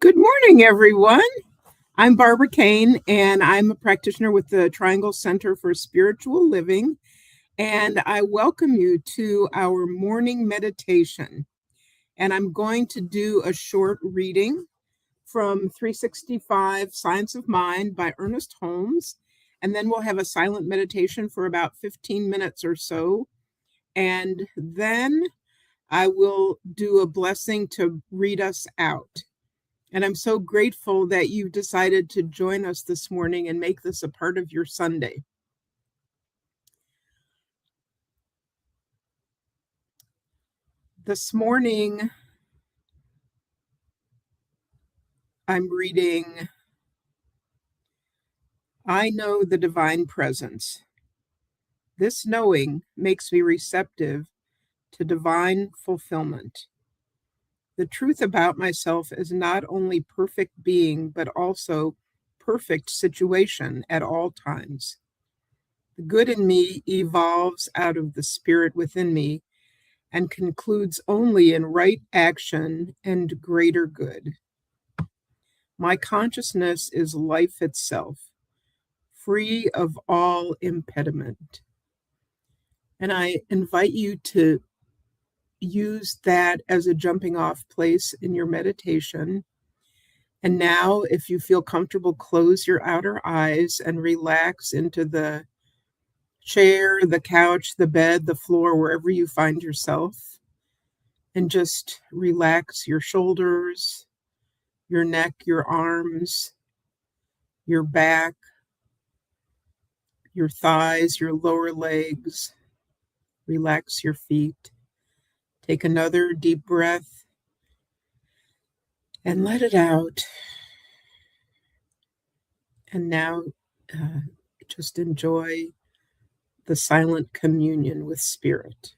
Good morning, everyone. I'm Barbara Kane, and I'm a practitioner with the Triangle Center for Spiritual Living. And I welcome you to our morning meditation. And I'm going to do a short reading from 365 Science of Mind by Ernest Holmes. And then we'll have a silent meditation for about 15 minutes or so. And then I will do a blessing to read us out. And I'm so grateful that you decided to join us this morning and make this a part of your Sunday. This morning, I'm reading, I know the divine presence. This knowing makes me receptive to divine fulfillment. The truth about myself is not only perfect being, but also perfect situation at all times. The good in me evolves out of the spirit within me and concludes only in right action and greater good. My consciousness is life itself, free of all impediment. And I invite you to use that as a jumping off place in your meditation. And now, if you feel comfortable, close your outer eyes and relax into the chair, the couch, the bed, the floor, wherever you find yourself. And just relax your shoulders, your neck, your arms, your back, your thighs, your lower legs. Relax your feet. Take another deep breath and let it out. And now just enjoy the silent communion with Spirit.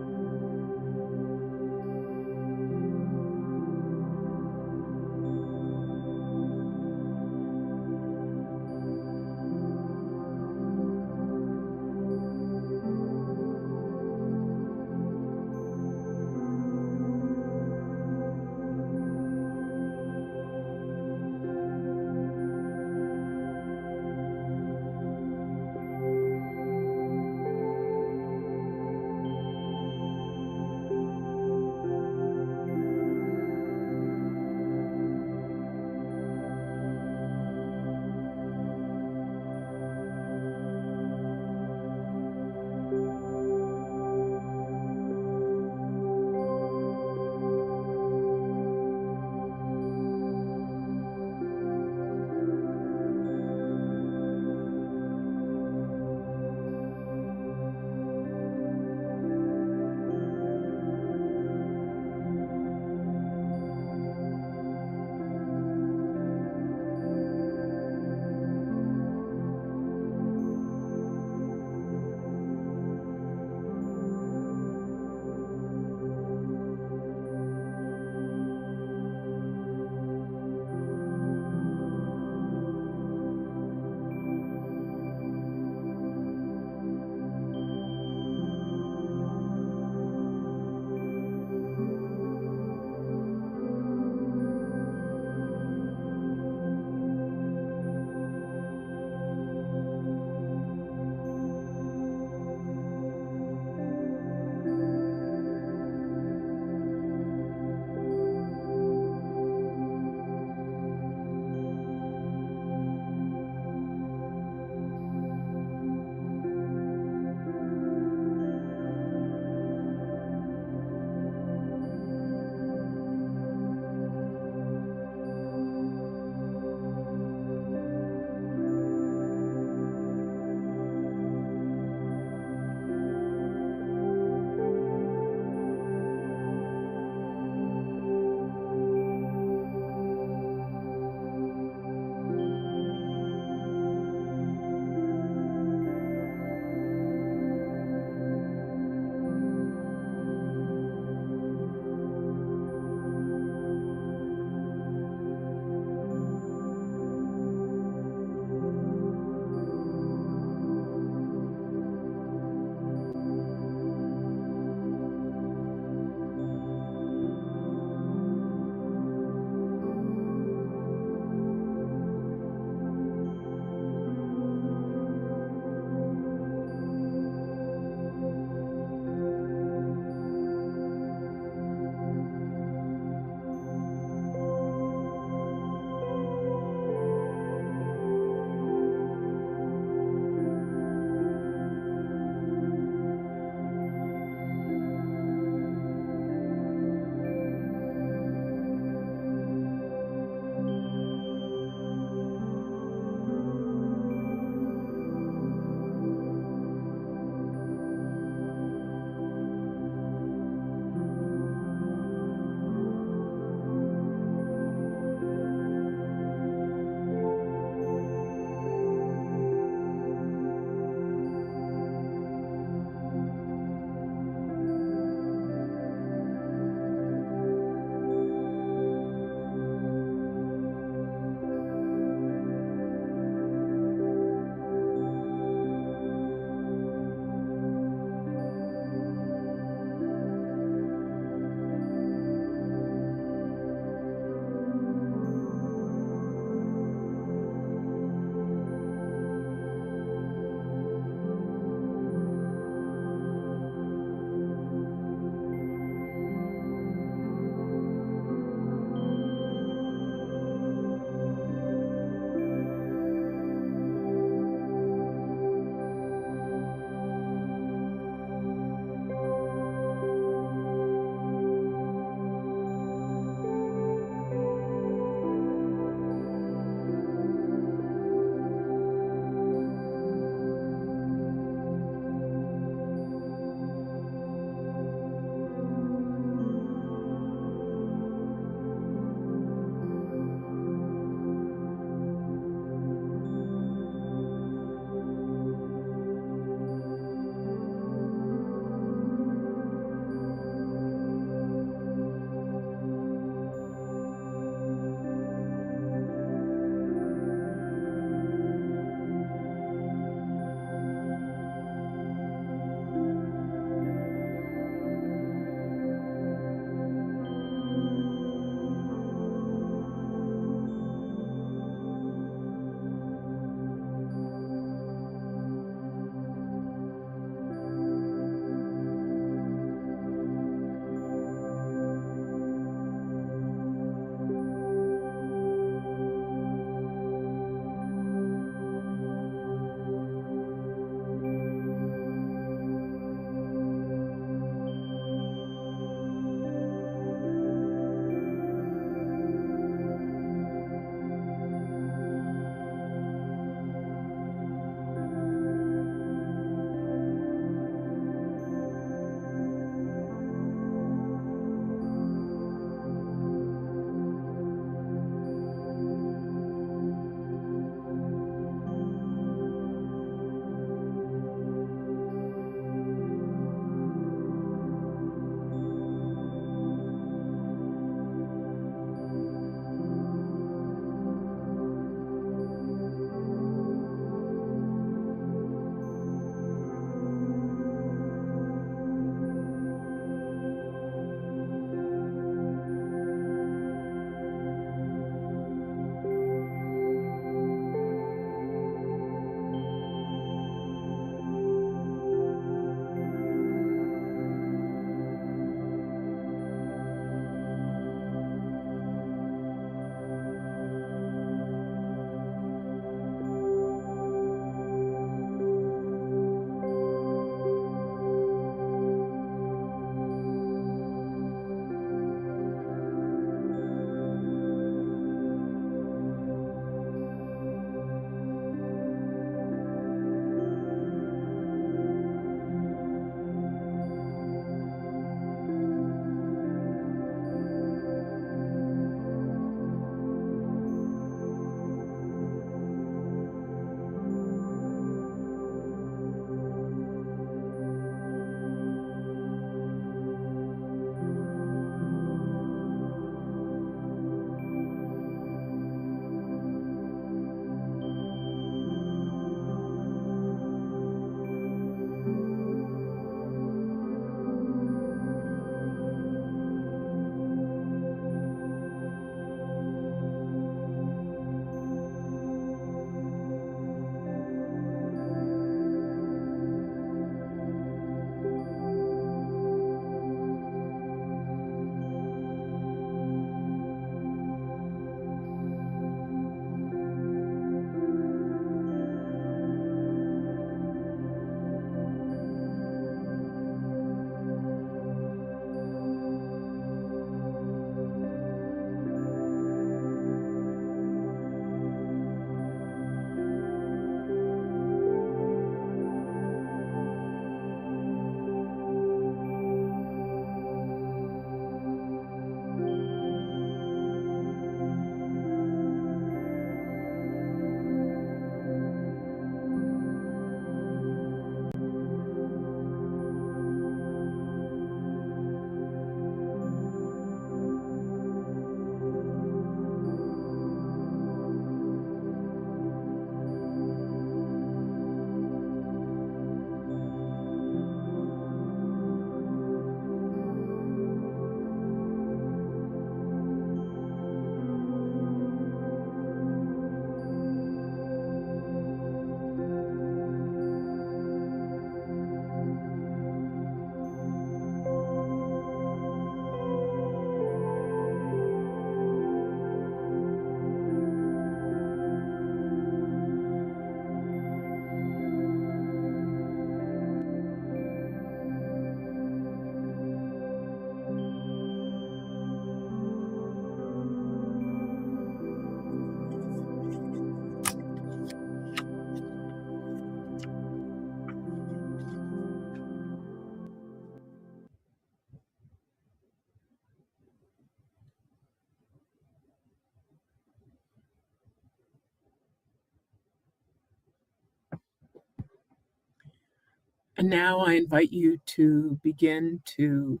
And now I invite you to begin to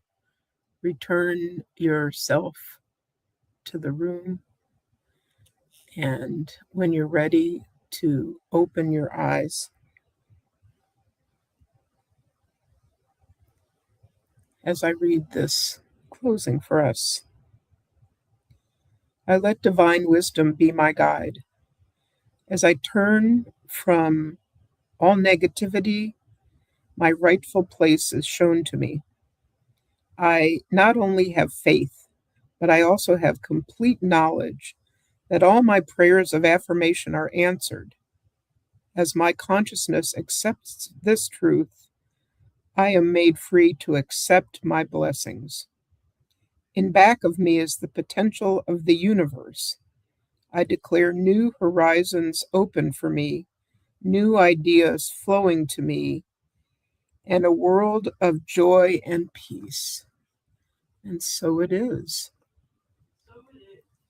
return yourself to the room. And when you're ready to open your eyes, as I read this closing for us, I let divine wisdom be my guide. As I turn from all negativity, my rightful place is shown to me. I not only have faith, but I also have complete knowledge that all my prayers of affirmation are answered. As my consciousness accepts this truth, I am made free to accept my blessings. In back of me is the potential of the universe. I declare new horizons open for me, new ideas flowing to me, and a world of joy and peace. And so it is.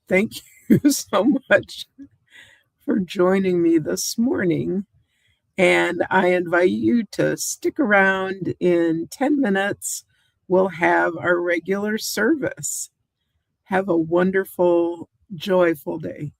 Thank you so much for joining me this morning. And I invite you to stick around. In 10 minutes. We'll have our regular service. Have a wonderful, joyful day.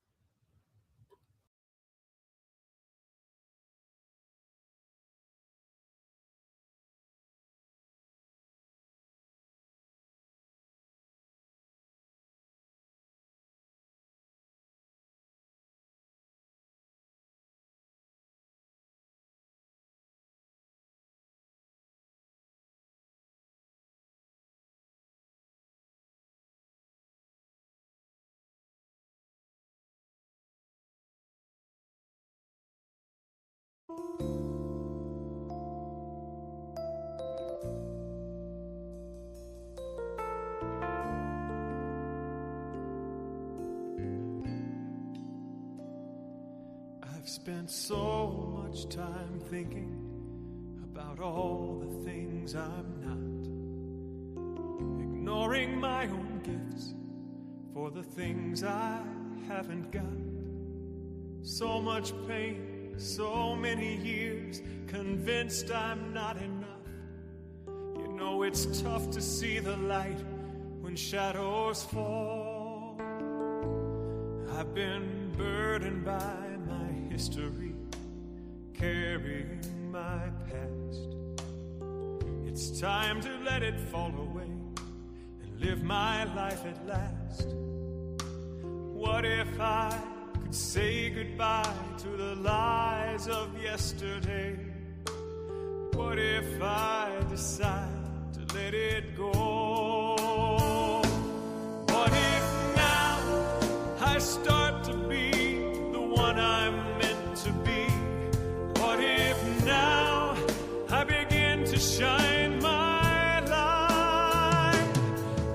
I've spent so much time thinking about all the things I'm not, ignoring my own gifts for the things I haven't got. So much pain, so many years, convinced I'm not enough. You know it's tough to see the light when shadows fall. I've been burdened by my history, carrying my past. It's time to let it fall away and live my life at last. What if I could say goodbye to the lies of yesterday? What if I decide to let it go? What if now I start to be the one I'm meant to be? What if now I begin to shine my light?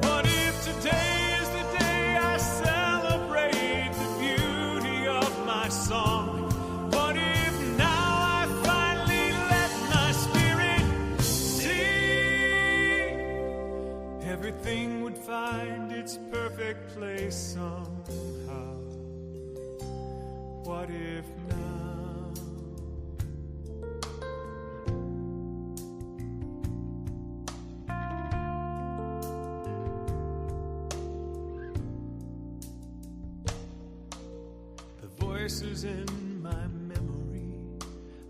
What if today is the day I celebrate the beauty of my song? What if now I finally let my spirit sing? Everything would find its perfect place somehow. What if now? The voices in my memory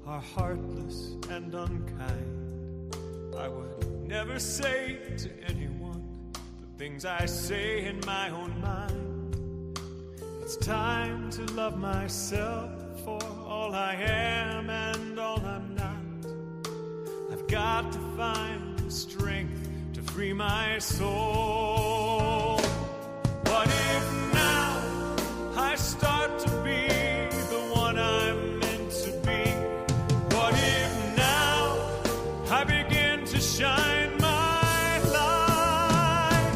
are heartless and unkind. I would never say to anyone the things I say in my own mind. It's time to love myself for all I am and all I'm not. I've got to find the strength to free my soul. What if now I start to be the one I'm meant to be? What if now I begin to shine my light?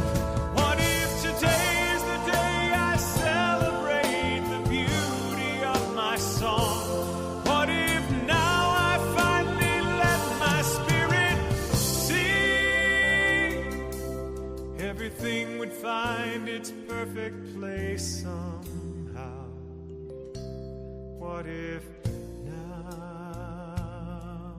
What if today is the day I celebrate the beauty of my song? What if now I finally let my spirit sing? Everything would find its perfect place somehow. What if now?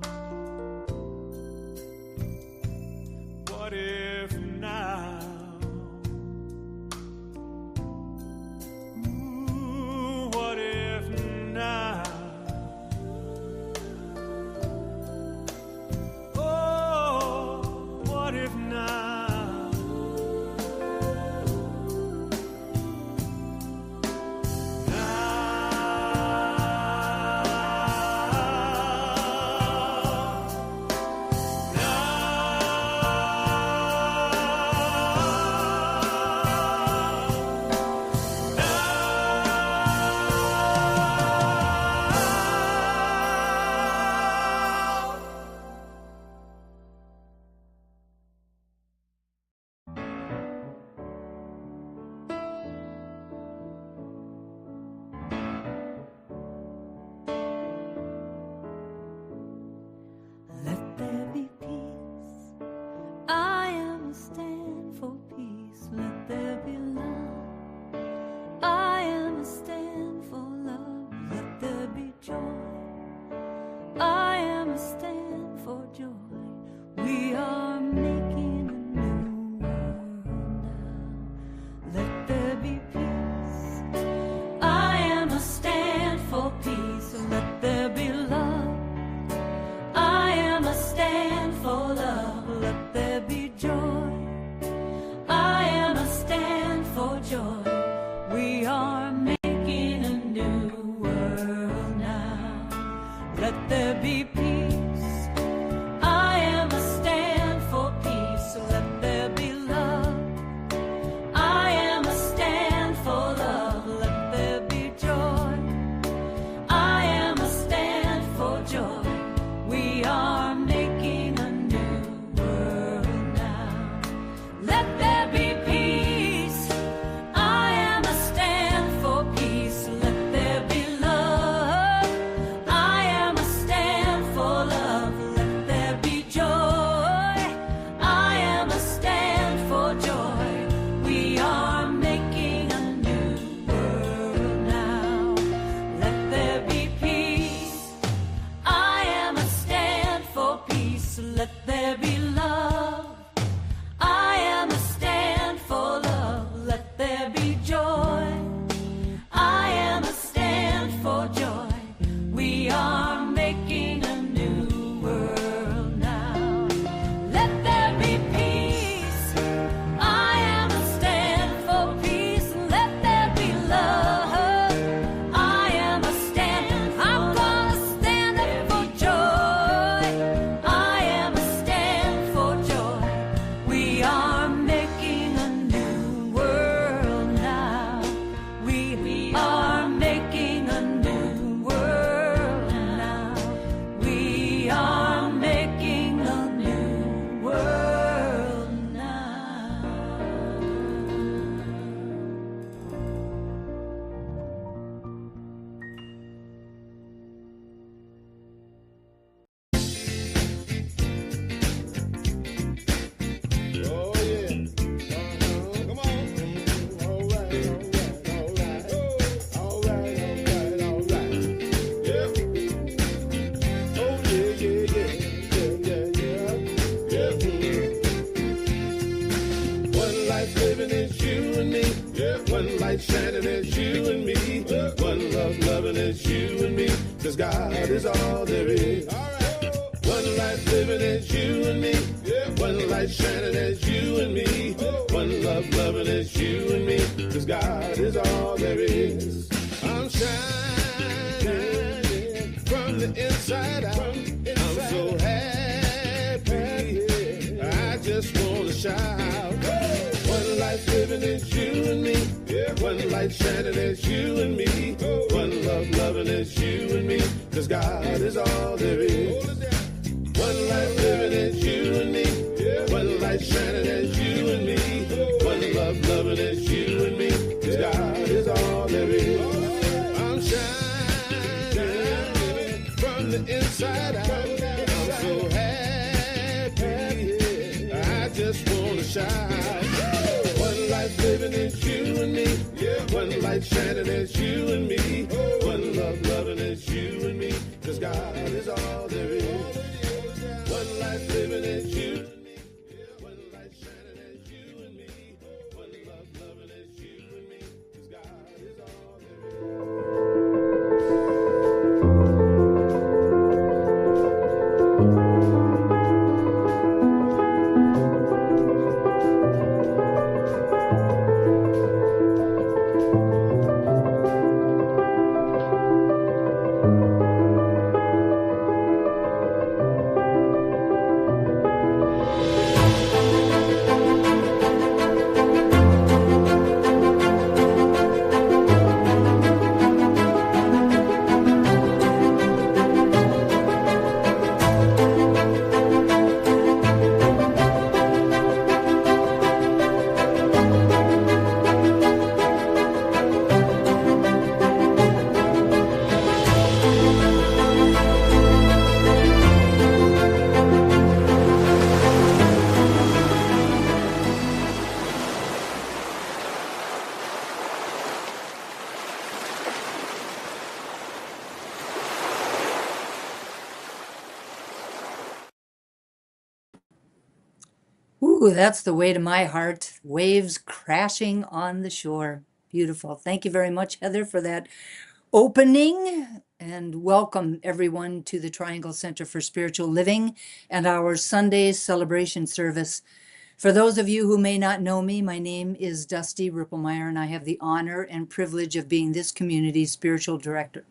life living is you and me. One light shining is you and me. One love loving is you and me. 'Cause God is all there is. I'm shining from the inside out. I'm so happy. I just wanna shout. One life living is you and me. One light shining is you and me. One love loving is you and me. 'Cause God is all there is. One life living is you and me. One light shining is you and me. One love loving is you and me. 'Cause God is all there is. I'm shining from the inside out. I'm so happy. I just wanna shout. One life living is you and me. One light shining is you and me. One love loving is you and me. 'Cause God is all there is. One life living is you and me. One light shining is you and me. One love loving is you and me. 'Cause God is all there Ooh, that's the way to my heart. Waves crashing on the shore. Beautiful. Thank you very much, Heather, for that opening. And welcome everyone to the Triangle Center for Spiritual Living and our Sunday celebration service. For those of you who may not know me, my name is Dusty Rippelmeyer, and I have the honor and privilege of being this community's spiritual director.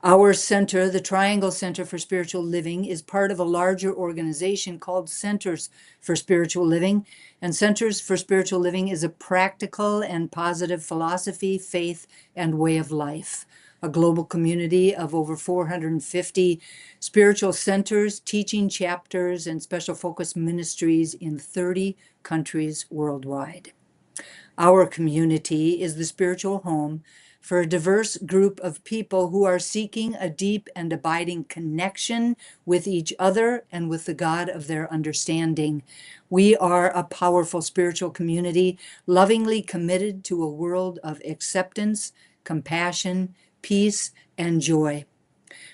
Our center, the Triangle Center for Spiritual Living, is part of a larger organization called Centers for Spiritual Living. And Centers for Spiritual Living is a practical and positive philosophy, faith, and way of life. A global community of over 450 spiritual centers, teaching chapters, and special focus ministries in 30 countries worldwide. Our community is the spiritual home for a diverse group of people who are seeking a deep and abiding connection with each other and with the God of their understanding. We are a powerful spiritual community, lovingly committed to a world of acceptance, compassion, peace, and joy.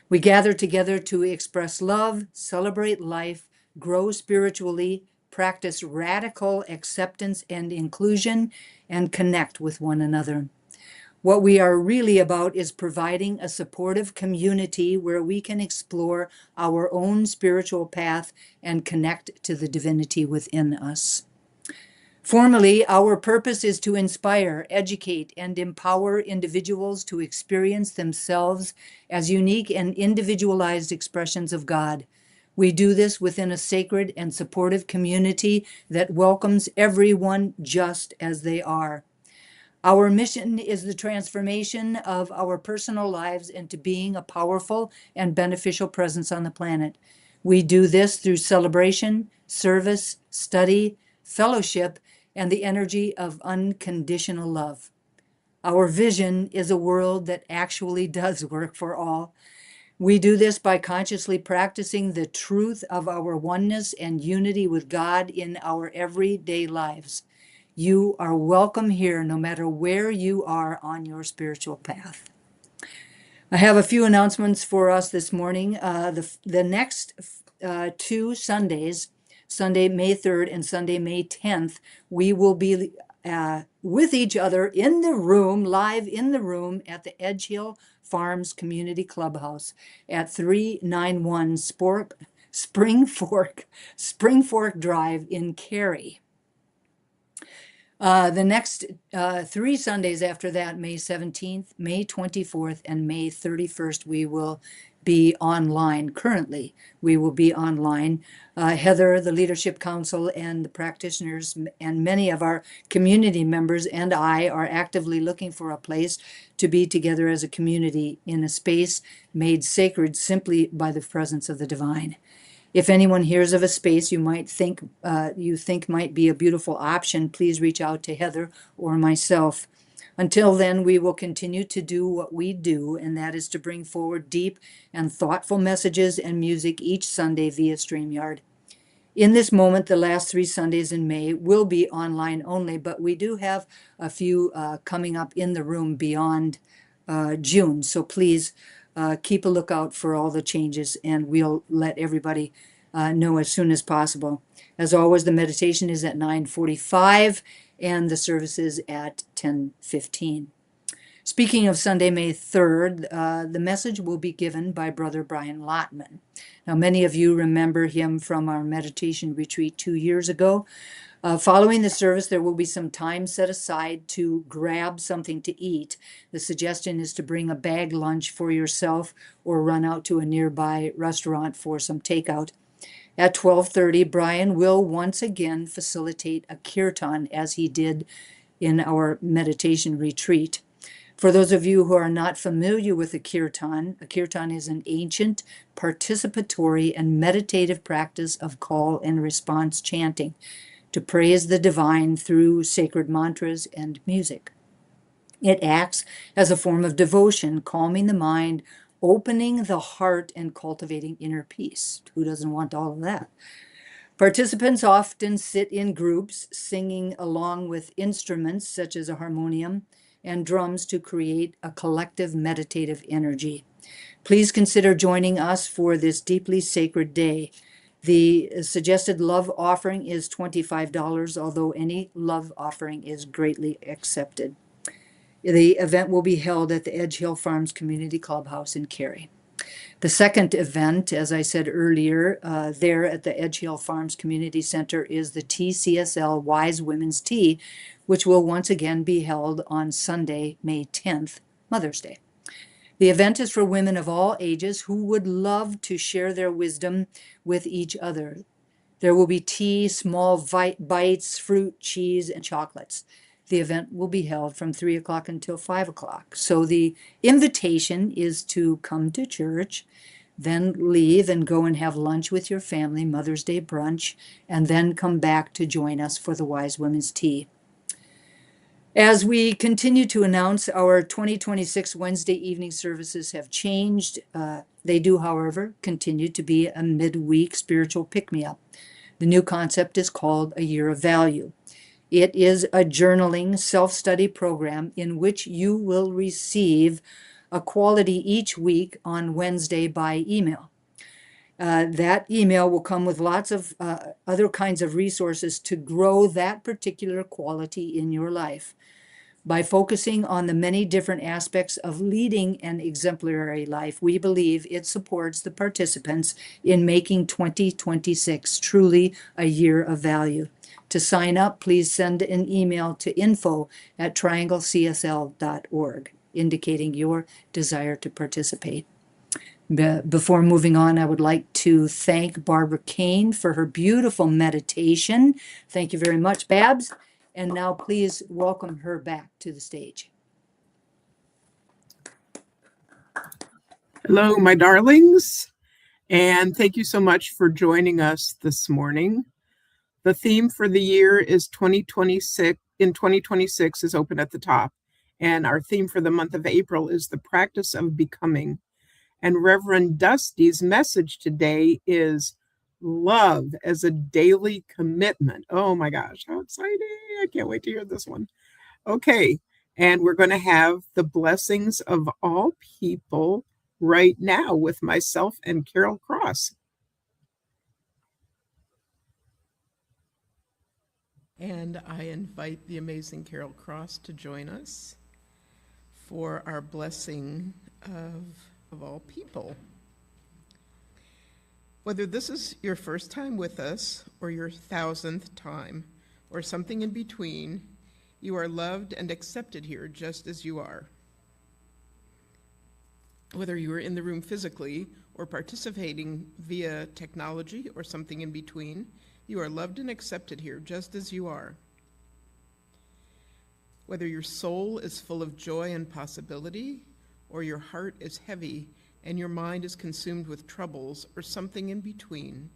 We gather together to express love, celebrate life, grow spiritually, practice radical acceptance and inclusion, and connect with one another. What we are really about is providing a supportive community where we can explore our own spiritual path and connect to the divinity within us. Formally, our purpose is to inspire, educate, and empower individuals to experience themselves as unique and individualized expressions of God. We do this within a sacred and supportive community that welcomes everyone just as they are. Our mission is the transformation of our personal lives into being a powerful and beneficial presence on the planet. We do this through celebration, service, study, fellowship, and the energy of unconditional love. Our vision is a world that actually does work for all. We do this by consciously practicing the truth of our oneness and unity with God in our everyday lives. You are welcome here no matter where you are on your spiritual path. I have a few announcements for us this morning. The next two Sundays, Sunday, May 3rd and Sunday, May 10th, we will be with each other in the room, live in the room at the Edge Hill Farms Community Clubhouse at 391 Spring Fork Drive in Cary. The next 3 Sundays after that, May 17th, May 24th, and May 31st, we will be online. Currently, we will be online. Heather, the Leadership Council, and the practitioners, and many of our community members and I are actively looking for a place to be together as a community in a space made sacred simply by the presence of the divine. If anyone hears of a space you think might be a beautiful option, please reach out to Heather or myself. Until then, we will continue to do what we do, and that is to bring forward deep and thoughtful messages and music each Sunday via StreamYard. In this moment, the last 3 Sundays in May will be online only, but we do have a few coming up in the room beyond June. So please keep a lookout for all the changes, and we'll let everybody know as soon as possible. As always, the meditation is at 9:45 and the service is at 10:15. Speaking of Sunday, May 3rd, the message will be given by Brother Brian Lotman. Now, many of you remember him from our meditation retreat 2 years ago. Following the service, there will be some time set aside to grab something to eat. The suggestion is to bring a bag lunch for yourself or run out to a nearby restaurant for some takeout. At 12:30, Brian will once again facilitate a kirtan as he did in our meditation retreat. For those of you who are not familiar with a kirtan is an ancient, participatory, and meditative practice of call and response chanting to praise the divine through sacred mantras and music. It acts as a form of devotion, calming the mind, opening the heart, and cultivating inner peace. Who doesn't want all of that? Participants often sit in groups, singing along with instruments such as a harmonium and drums to create a collective meditative energy. Please consider joining us for this deeply sacred day. The suggested love offering is $25, although any love offering is greatly accepted. The event will be held at the Edge Hill Farms Community Clubhouse in Cary. The second event, as I said earlier, there at the Edge Hill Farms Community Center is the TCSL Wise Women's Tea, which will once again be held on Sunday, May 10th, Mother's Day. The event is for women of all ages who would love to share their wisdom with each other. There will be tea, small bites, fruit, cheese, and chocolates. The event will be held from 3 o'clock until 5 o'clock. So the invitation is to come to church, then leave and go and have lunch with your family, Mother's Day brunch, and then come back to join us for the Wise Women's Tea. As we continue to announce, our 2026 Wednesday evening services have changed. They do, however, continue to be a midweek spiritual pick-me-up. The new concept is called A Year of Value. It is a journaling, self-study program in which you will receive a quality each week on Wednesday by email. That email will come with lots of other kinds of resources to grow that particular quality in your life. By focusing on the many different aspects of leading an exemplary life, we believe it supports the participants in making 2026 truly a year of value. To sign up, please send an email to info@trianglecsl.org, indicating your desire to participate. Before moving on, I would like to thank Barbara Kane for her beautiful meditation. Thank you very much, Babs. And now please welcome her back to the stage. Hello, my darlings, and thank you so much for joining us this morning. The theme for the year is 2026 is open at the top, and our theme for the month of April is the practice of becoming. And Reverend Dusty's message today is love as a daily commitment. Oh my gosh, how exciting. I can't wait to hear this one. Okay, and we're going to have the blessings of all people right now with myself and Carol Cross. And I invite the amazing Carol Cross to join us for our blessing of all people. Whether this is your first time with us or your 1,000th time or something in between, you are loved and accepted here just as you are. Whether you are in the room physically or participating via technology or something in between, you are loved and accepted here just as you are. Whether your soul is full of joy and possibility, or your heart is heavy and your mind is consumed with troubles or something in between,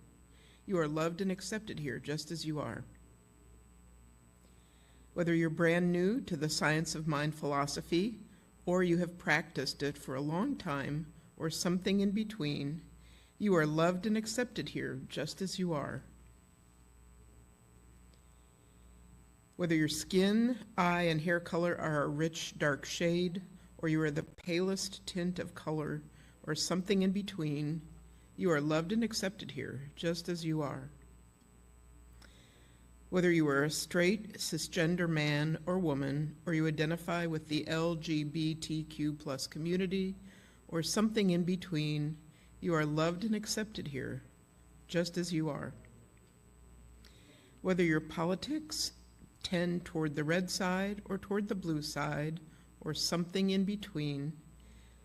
you are loved and accepted here just as you are. Whether you're brand new to the science of mind philosophy, or you have practiced it for a long time, or something in between, you are loved and accepted here just as you are. Whether your skin, eye, and hair color are a rich, dark shade, or you are the palest tint of color, or something in between, you are loved and accepted here, just as you are. Whether you are a straight, cisgender man or woman, or you identify with the LGBTQ+ community, or something in between, you are loved and accepted here, just as you are. Whether your politics tend toward the red side or toward the blue side, or something in between,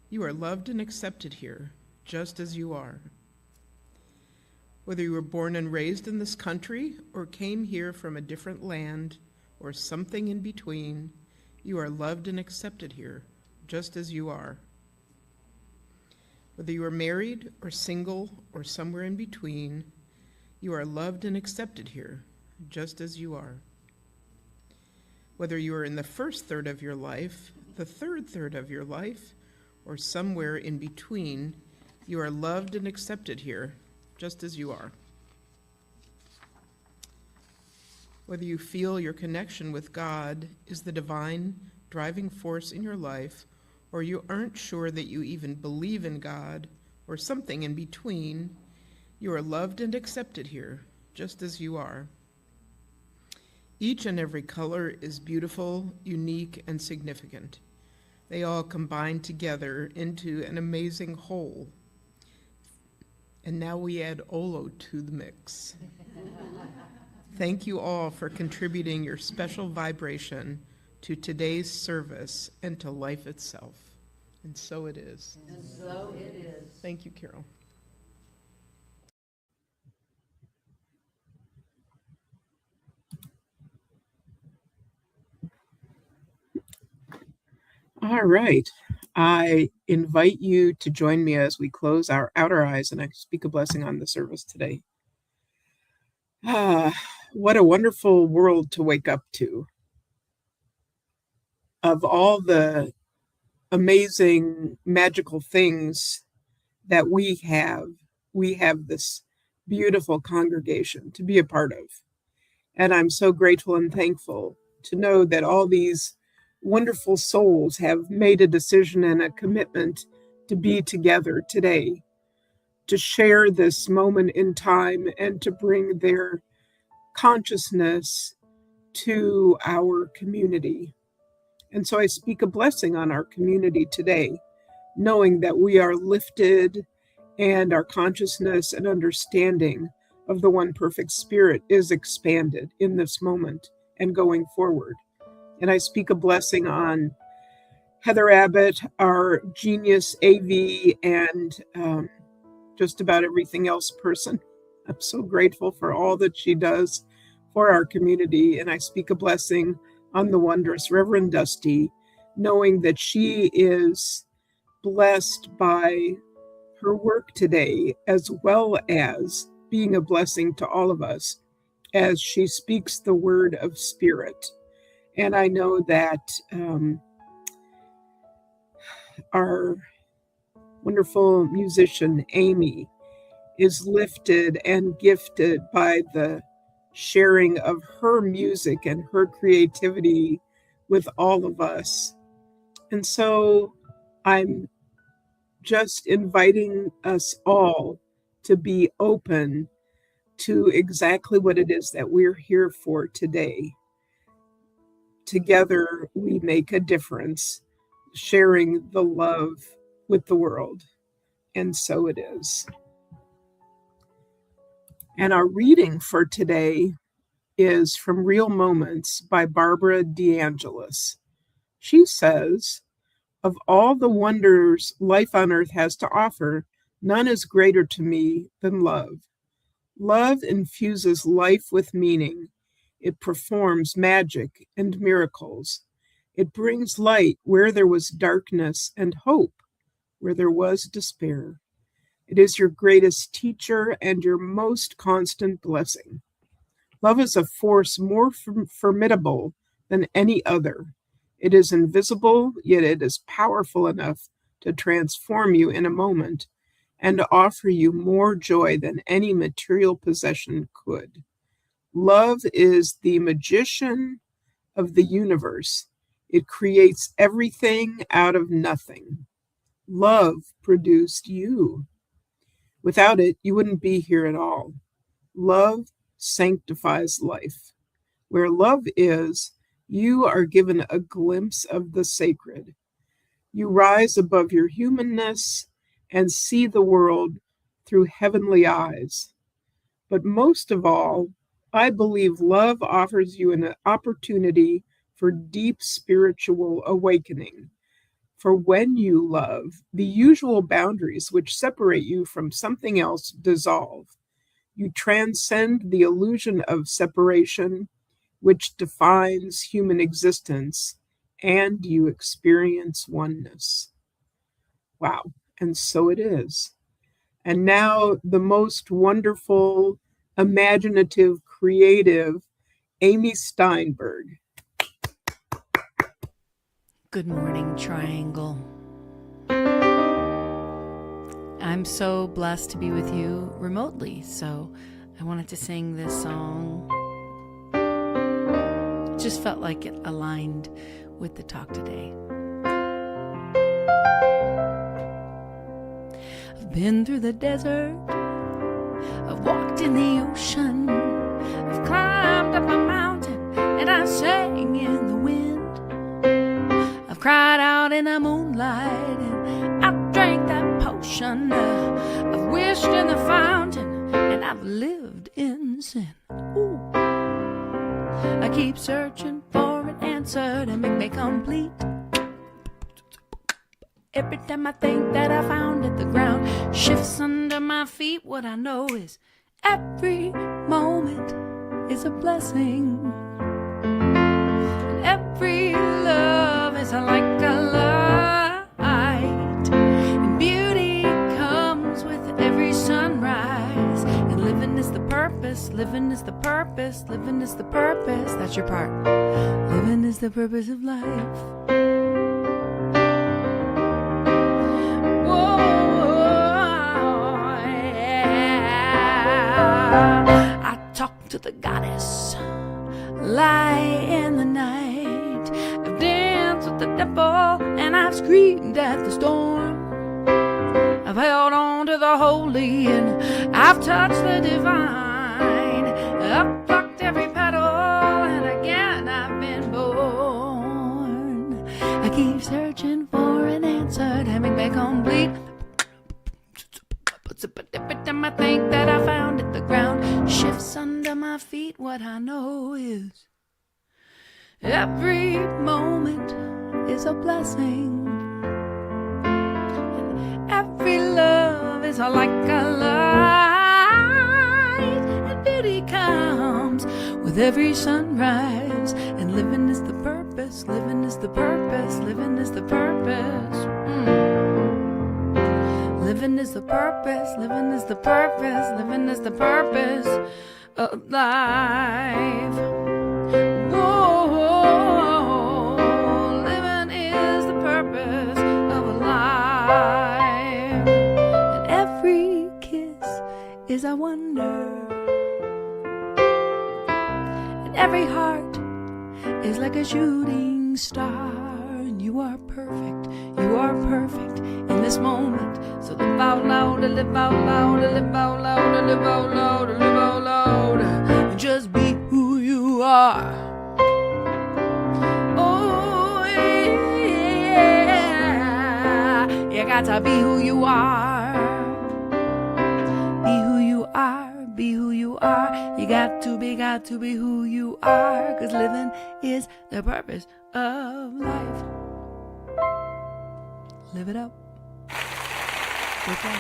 you are loved and accepted here, just as you are. Whether you were born and raised in this country or came here from a different land, or something in between, you are loved and accepted here, just as you are. Whether you are married or single or somewhere in between, you are loved and accepted here, just as you are. Whether you are in the first third of your life, the third third of your life, or somewhere in between, you are loved and accepted here, just as you are. Whether you feel your connection with God is the divine driving force in your life, or you aren't sure that you even believe in God, or something in between, you are loved and accepted here, just as you are. Each and every color is beautiful, unique, and significant. They all combine together into an amazing whole. And now we add Olo to the mix. Thank you all for contributing your special vibration to today's service and to life itself. And so it is. And so it is. Thank you, Carol. All right. I invite you to join me as we close our outer eyes and I speak a blessing on the service today. What a wonderful world to wake up to. Of all the amazing, magical things that we have this beautiful congregation to be a part of. And I'm so grateful and thankful to know that all these wonderful souls have made a decision and a commitment to be together today, to share this moment in time and to bring their consciousness to our community. And so I speak a blessing on our community today, knowing that we are lifted and our consciousness and understanding of the one perfect spirit is expanded in this moment and going forward. And I speak a blessing on Heather Abbott, our genius AV, and just about everything else person. I'm so grateful for all that she does for our community. And I speak a blessing on the wondrous Reverend Dusty, knowing that she is blessed by her work today, as well as being a blessing to all of us as she speaks the word of spirit. And I know that our wonderful musician, Amy, is lifted and gifted by the sharing of her music and her creativity with all of us. And so I'm just inviting us all to be open to exactly what it is that we're here for today. Together, we make a difference, sharing the love with the world. And so it is. And our reading for today is from Real Moments by Barbara DeAngelis. She says, "Of all the wonders life on earth has to offer, none is greater to me than love. Love infuses life with meaning. It performs magic and miracles. It brings light where there was darkness and hope where there was despair. It is your greatest teacher and your most constant blessing. Love is a force more formidable than any other. It is invisible, yet it is powerful enough to transform you in a moment and to offer you more joy than any material possession could. Love is the magician of the universe. It creates everything out of nothing. Love produced you. Without it, you wouldn't be here at all. Love sanctifies life. Where love is, you are given a glimpse of the sacred. You rise above your humanness and see the world through heavenly eyes. But most of all, I believe love offers you an opportunity for deep spiritual awakening. For when you love, the usual boundaries which separate you from something else dissolve. You transcend the illusion of separation, which defines human existence, and you experience oneness." Wow, and so it is. And now the most wonderful, imaginative, creative Amy Steinberg. Good morning, Triangle. I'm so blessed to be with you remotely, so I wanted to sing this song. It just felt like it aligned with the talk today. I've been through the desert, I've walked in the ocean, I've climbed up a mountain, and I sang in the wind. I've cried out in the moonlight, and I drank that potion. I've wished in the fountain, and I've lived in sin. Ooh. I keep searching for an answer to make me complete. Every time I think that I found it, the ground shifts under my feet. What I know is every moment is a blessing, and every love is like a light, and beauty comes with every sunrise, and living is the purpose, living is the purpose, living is the purpose. That's your part. Living is the purpose of life. I talk to the goddess, lie in the night. I've danced with the devil, and I've screamed at the storm. I've held on to the holy, and I've touched the divine. I've plucked every petal, and again I've been born. I keep searching for an answer to make me complete. But every time I think that I found it, the ground shifts under my feet. What I know is every moment is a blessing, and every love is like a light, and beauty comes with every sunrise, and living is the purpose, living is the purpose, living is the purpose. Living is the purpose, living is the purpose, living is the purpose of life. Whoa, living is the purpose of life. And every kiss is a wonder, and every heart is like a shooting star. And you are perfect in this moment. So live out loud, live out loud, live out loud, live out loud, live out loud, and just be who you are. Oh yeah, you got to be who you are. Be who you are, be who you You got to be who you are, 'cause living is the purpose of life. Live it up. Okay.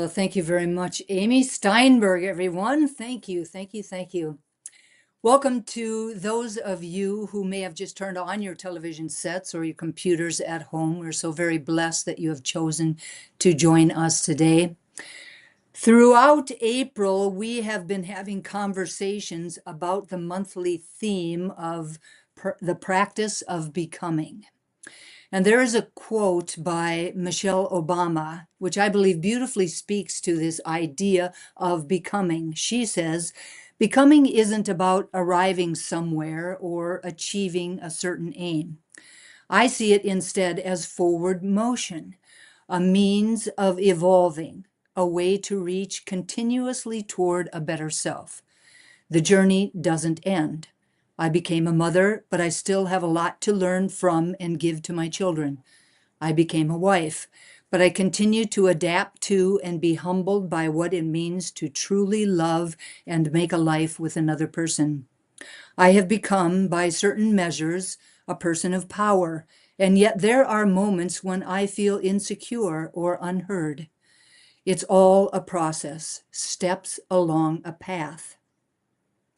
Thank you very much, Amy Steinberg, everyone. Thank you, thank you, thank you. Welcome to those of you who may have just turned on your television sets or your computers at home. We're so very blessed that you have chosen to join us today. Throughout April, we have been having conversations about the monthly theme of the practice of becoming. And there is a quote by Michelle Obama, which I believe beautifully speaks to this idea of becoming. She says, becoming isn't about arriving somewhere or achieving a certain aim. I see it instead as forward motion, a means of evolving, a way to reach continuously toward a better self. The journey doesn't end. I became a mother, but I still have a lot to learn from and give to my children. I became a wife, but I continue to adapt to and be humbled by what it means to truly love and make a life with another person. I have become, by certain measures, a person of power, and yet there are moments when I feel insecure or unheard. It's all a process, steps along a path.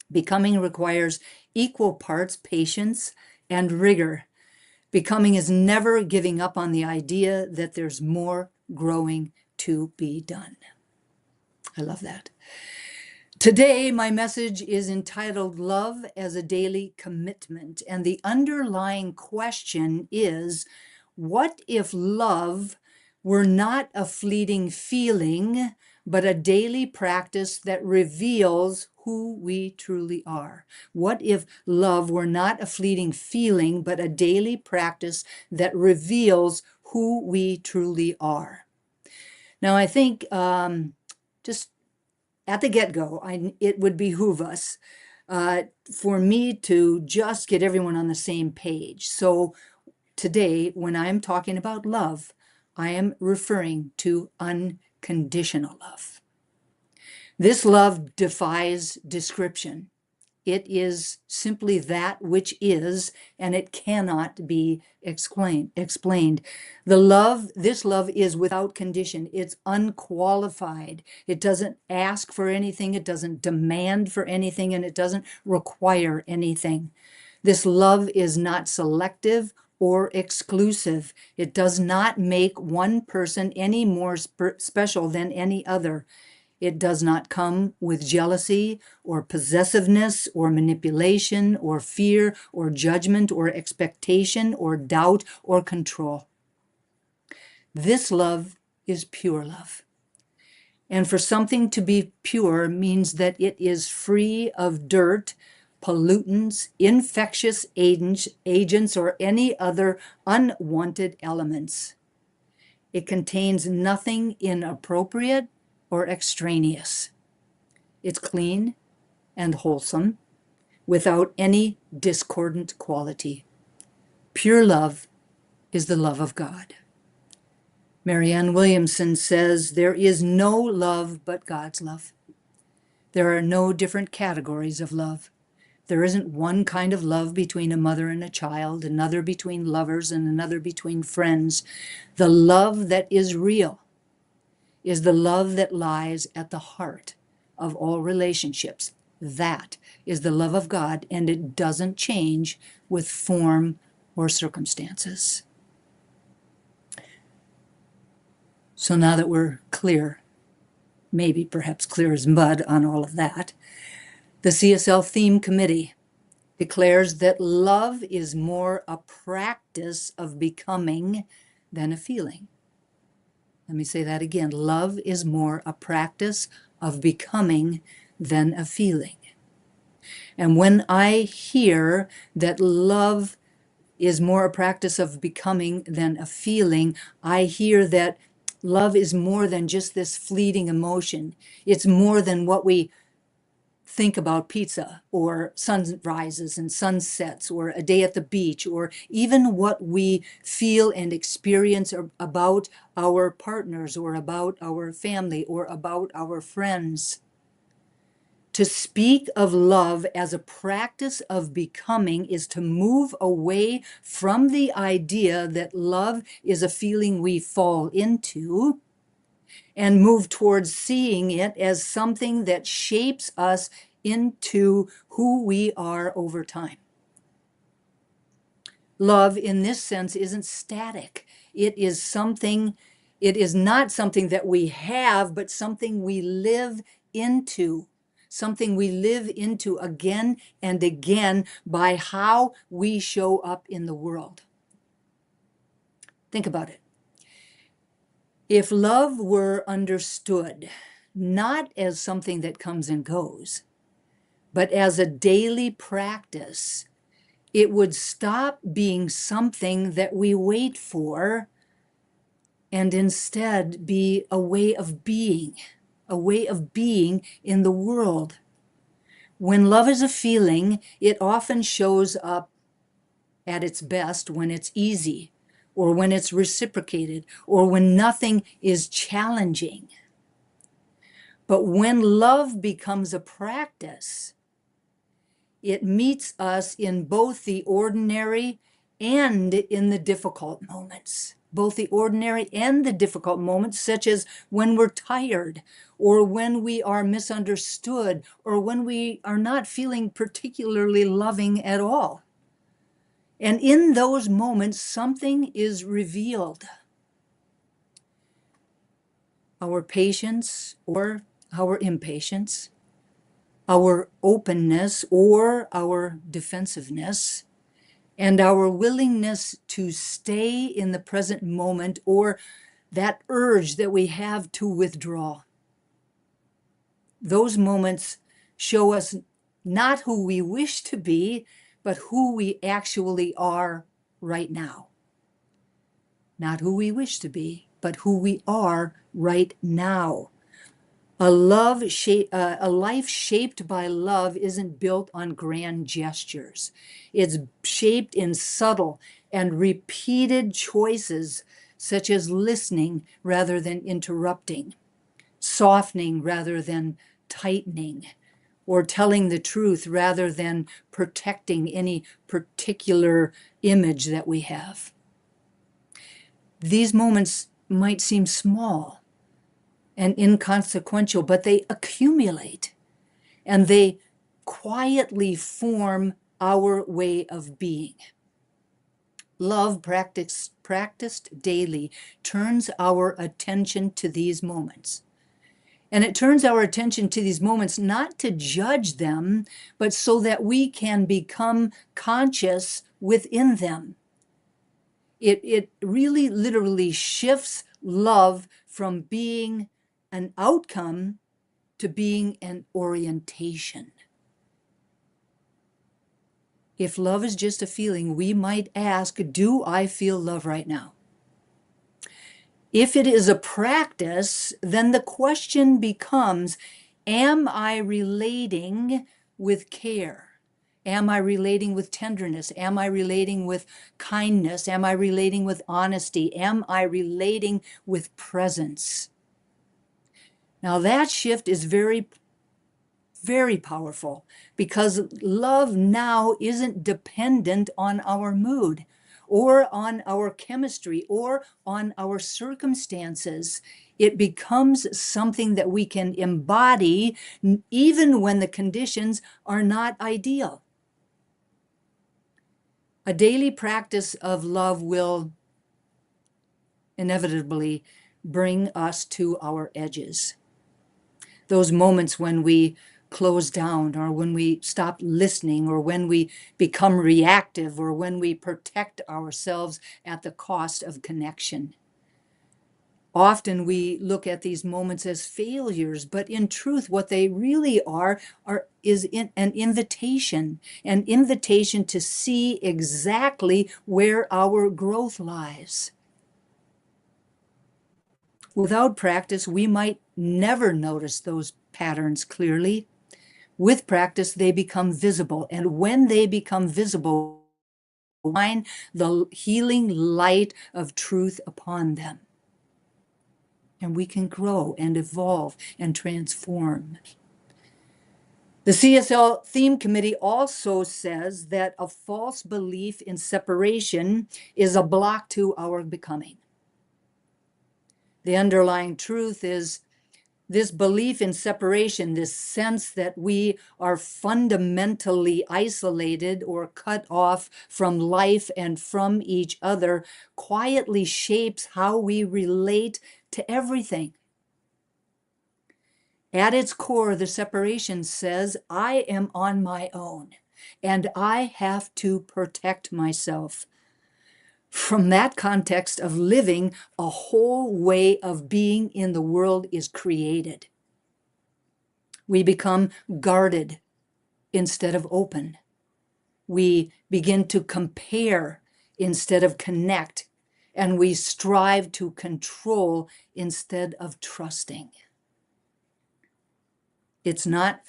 Becoming requires equal parts patience and rigor. Becoming is never giving up on the idea that there's more growing to be done. I love that. Today, my message is entitled Love as a Daily Commitment. And the underlying question is, what if love were not a fleeting feeling, but a daily practice that reveals who we truly are? What if love were not a fleeting feeling, but a daily practice that reveals who we truly are? Now, I think just at the get-go, it would behoove us for me to just get everyone on the same page. So today, when I'm talking about love, I am referring to unconditional love. This love defies description. It is simply that which is, and it cannot be explained. This love is without condition. It's unqualified. It doesn't ask for anything. It doesn't demand for anything, and it doesn't require anything. This love is not selective or exclusive. It does not make one person any more special than any other. It does not come with jealousy or possessiveness or manipulation or fear or judgment or expectation or doubt or control. This love is pure love. And for something to be pure means that it is free of dirt, pollutants, infectious agents, or any other unwanted elements. It contains nothing inappropriate or extraneous. It's clean and wholesome, without any discordant quality. Pure love is the love of God. Marianne Williamson says, there is no love but God's love. There are no different categories of love. There isn't one kind of love between a mother and a child, another between lovers, and another between friends. The love that is real is the love that lies at the heart of all relationships. That is the love of God, and it doesn't change with form or circumstances. So now that we're clear, maybe perhaps clear as mud on all of that, the CSL Theme Committee declares that love is more a practice of becoming than a feeling. Let me say that again. Love is more a practice of becoming than a feeling. And when I hear that love is more a practice of becoming than a feeling, I hear that love is more than just this fleeting emotion. It's more than what we think about pizza or sunrises and sunsets or a day at the beach, or even what we feel and experience about our partners or about our family or about our friends. To speak of love as a practice of becoming is to move away from the idea that love is a feeling we fall into, and move towards seeing it as something that shapes us into who we are over time. Love, in this sense, isn't static. It is not something that we have, but something we live into. Something we live into again and again by how we show up in the world. Think about it. If love were understood not as something that comes and goes, but as a daily practice, it would stop being something that we wait for and instead be a way of being in the world. When love is a feeling, it often shows up at its best when it's easy, or when it's reciprocated, or when nothing is challenging. But when love becomes a practice, it meets us in both the ordinary and in the difficult moments. Both the ordinary and the difficult moments, such as when we're tired, or when we are misunderstood, or when we are not feeling particularly loving at all. And in those moments, something is revealed. Our patience or our impatience, our openness or our defensiveness, and our willingness to stay in the present moment, or that urge that we have to withdraw. Those moments show us not who we wish to be, but who we actually are right now. Not who we wish to be, but who we are right now. A life shaped by love isn't built on grand gestures. It's shaped in subtle and repeated choices, such as listening rather than interrupting, softening rather than tightening, or telling the truth rather than protecting any particular image that we have. These moments might seem small and inconsequential, but they accumulate and they quietly form our way of being. Love practiced daily turns our attention to these moments. And it turns our attention to these moments not to judge them, but so that we can become conscious within them. It really literally shifts love from being an outcome to being an orientation. If love is just a feeling, we might ask, do I feel love right now? If it is a practice, then the question becomes, am I relating with care? Am I relating with tenderness? Am I relating with kindness? Am I relating with honesty? Am I relating with presence? Now that shift is very, very powerful, because love now isn't dependent on our mood or on our chemistry or on our circumstances. It becomes something that we can embody even when the conditions are not ideal. A daily practice of love will inevitably bring us to our edges. Those moments when we close down, or when we stop listening, or when we become reactive, or when we protect ourselves at the cost of connection. Often we look at these moments as failures, but in truth, what they really is an invitation to see exactly where our growth lies. Without practice, we might never notice those patterns clearly, With practice, they become visible. And when they become visible, shine the healing light of truth upon them. And we can grow and evolve and transform. The CSL Theme Committee also says that a false belief in separation is a block to our becoming. The underlying truth is this belief in separation, this sense that we are fundamentally isolated or cut off from life and from each other, quietly shapes how we relate to everything. At its core, the separation says, I am on my own and I have to protect myself. From that context of living, a whole way of being in the world is created. We become guarded instead of open. We begin to compare instead of connect, and we strive to control instead of trusting. It's not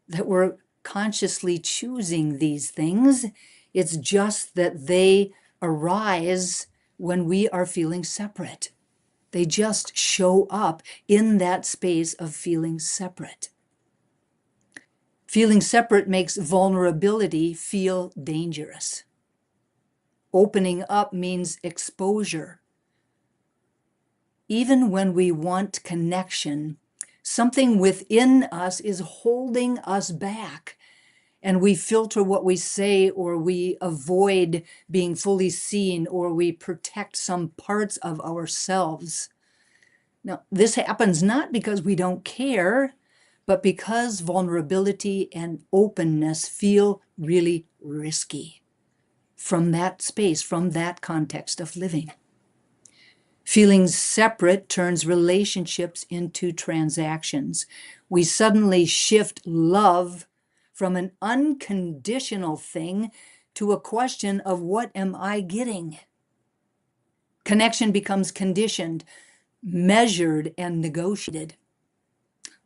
that we're consciously choosing these things. It's just that they arise when we are feeling separate. They just show up in that space of feeling separate. Feeling separate makes vulnerability feel dangerous. Opening up means exposure. Even when we want connection, something within us is holding us back, and we filter what we say, or we avoid being fully seen, or we protect some parts of ourselves. Now, this happens not because we don't care, but because vulnerability and openness feel really risky from that space, from that context of living. Feeling separate turns relationships into transactions. We suddenly shift love from an unconditional thing to a question of what am I getting? Connection becomes conditioned, measured, and negotiated.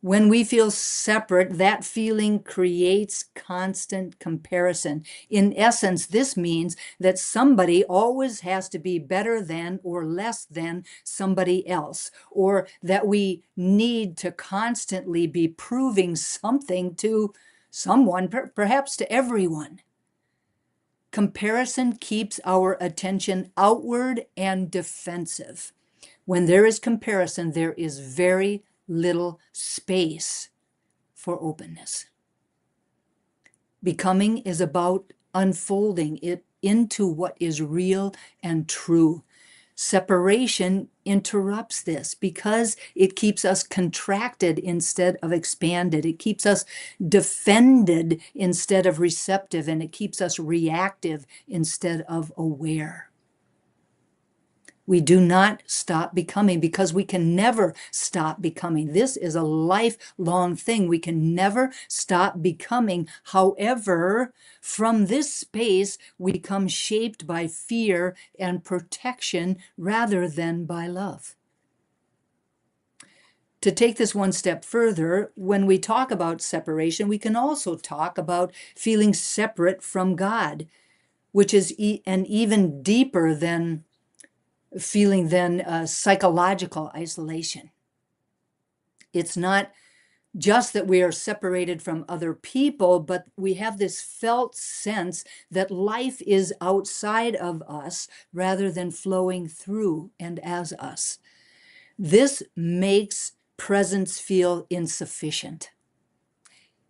When we feel separate, that feeling creates constant comparison. In essence, this means that somebody always has to be better than or less than somebody else, or that we need to constantly be proving something to someone, perhaps to everyone. Comparison keeps our attention outward and defensive. When there is comparison, there is very little space for openness. Becoming is about unfolding it into what is real and true. Separation interrupts this because it keeps us contracted instead of expanded. It keeps us defended instead of receptive, and it keeps us reactive instead of aware. We do not stop becoming because we can never stop becoming. This is a lifelong thing. We can never stop becoming. However, from this space, we become shaped by fear and protection rather than by love. To take this one step further, when we talk about separation, we can also talk about feeling separate from God, which is an even deeper feeling than psychological isolation. It's not just that we are separated from other people, but we have this felt sense that life is outside of us rather than flowing through and as us. This makes presence feel insufficient.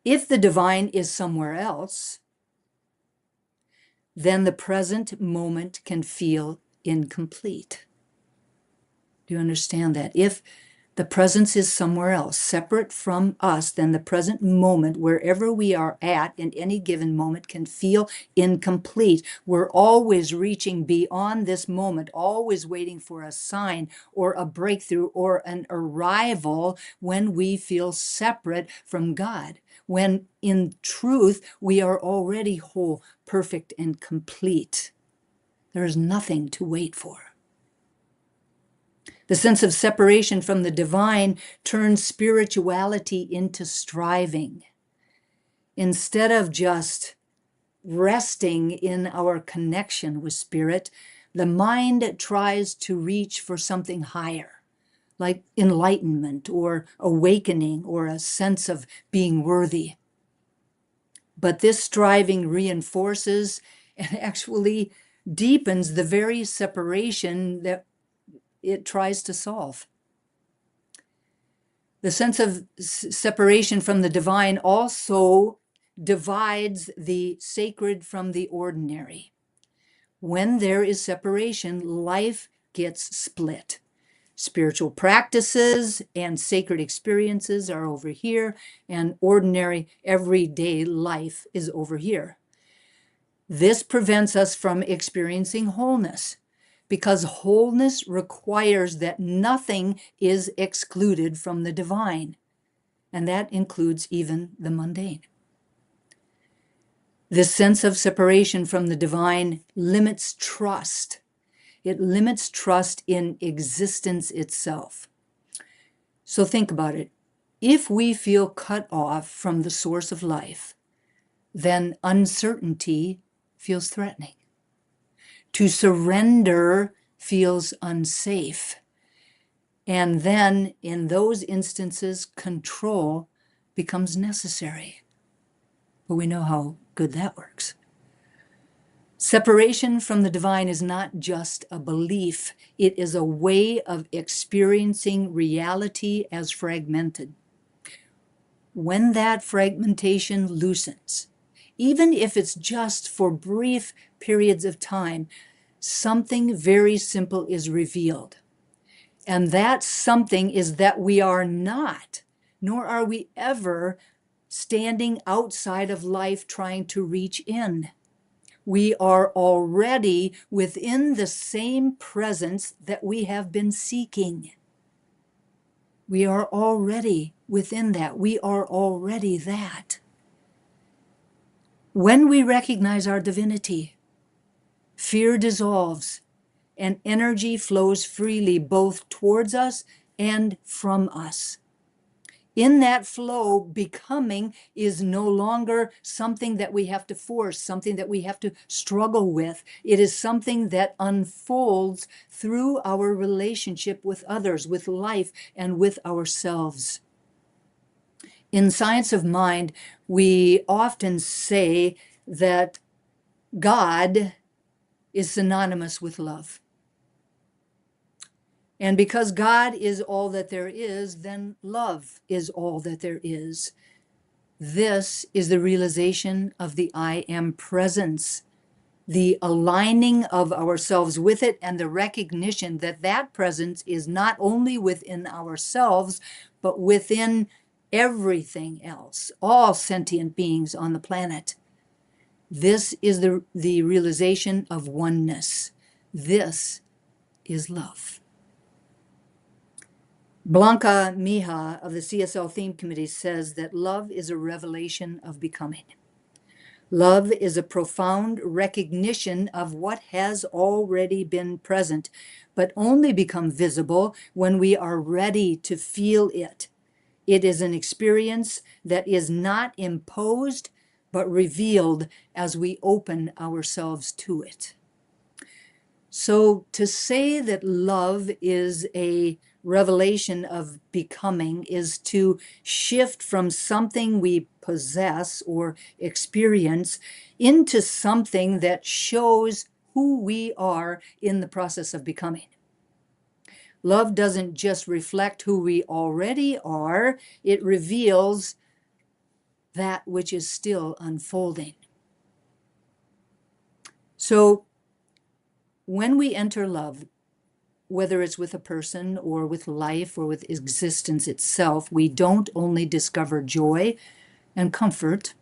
If the divine is somewhere else, then the present moment can feel incomplete. Do you understand that? If the presence is somewhere else, separate from us, then the present moment, wherever we are at in any given moment, can feel incomplete. We're always reaching beyond this moment, always waiting for a sign or a breakthrough or an arrival when we feel separate from God, when in truth we are already whole, perfect, and complete. There is nothing to wait for. The sense of separation from the divine turns spirituality into striving. Instead of just resting in our connection with spirit, the mind tries to reach for something higher, like enlightenment or awakening or a sense of being worthy. But this striving reinforces and actually deepens the very separation that it tries to solve. The sense of separation from the divine also divides the sacred from the ordinary. When there is separation, life gets split. Spiritual practices and sacred experiences are over here, and ordinary everyday life is over here. This prevents us from experiencing wholeness, because wholeness requires that nothing is excluded from the divine, and that includes even the mundane. This sense of separation from the divine limits trust. It limits trust in existence itself. So think about it. If we feel cut off from the source of life, then uncertainty feels threatening. To surrender feels unsafe. And then in those instances, control becomes necessary. But we know how good that works. Separation from the divine is not just a belief, it is a way of experiencing reality as fragmented. When that fragmentation loosens, even if it's just for brief periods of time, something very simple is revealed. And that something is that we are not, nor are we ever, standing outside of life trying to reach in. We are already within the same presence that we have been seeking. We are already within that. We are already that. When we recognize our divinity, fear dissolves and energy flows freely both towards us and from us. In that flow, becoming is no longer something that we have to force, something that we have to struggle with. It is something that unfolds through our relationship with others, with life, and with ourselves. In Science of Mind, we often say that God is synonymous with love. And because God is all that there is, then love is all that there is. This is the realization of the I am presence, the aligning of ourselves with it, and the recognition that that presence is not only within ourselves, but within everything else, all sentient beings on the planet. This is the realization of oneness. This is love. Blanca Mija of the CSL Theme Committee says that love is a revelation of becoming. Love is a profound recognition of what has already been present, but only become visible when we are ready to feel it. It is an experience that is not imposed, but revealed as we open ourselves to it. So to say that love is a revelation of becoming is to shift from something we possess or experience into something that shows who we are in the process of becoming. Love doesn't just reflect who we already are, it reveals that which is still unfolding. So when we enter love, whether it's with a person or with life or with existence itself, we don't only discover joy and comfort,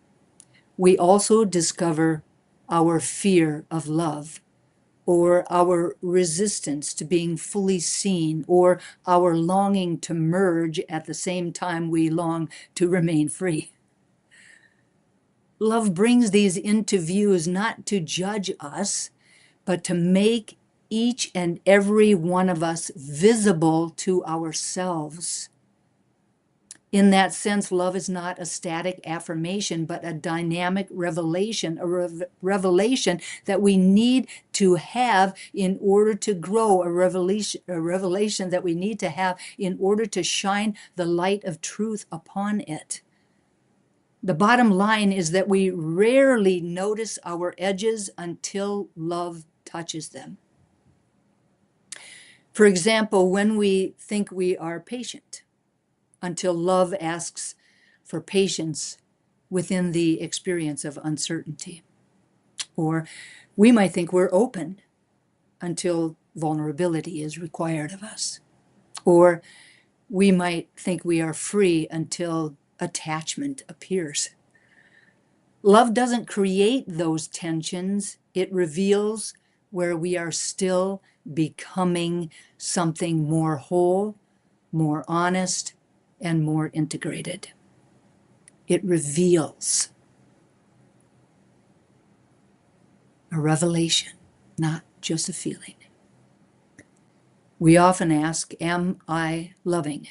we also discover our fear of love, or our resistance to being fully seen, or our longing to merge at the same time we long to remain free. Love brings these into views not to judge us, but to make each and every one of us visible to ourselves. In that sense, love is not a static affirmation, but a dynamic revelation, a revelation that we need to have in order to grow, a revelation that we need to have in order to shine the light of truth upon it. The bottom line is that we rarely notice our edges until love touches them. For example, when we think we are patient, until love asks for patience within the experience of uncertainty. Or we might think we're open until vulnerability is required of us. Or we might think we are free until attachment appears. Love doesn't create those tensions. It reveals where we are still becoming something more whole, more honest, and more integrated. It reveals a revelation, not just a feeling. We often ask, am I loving?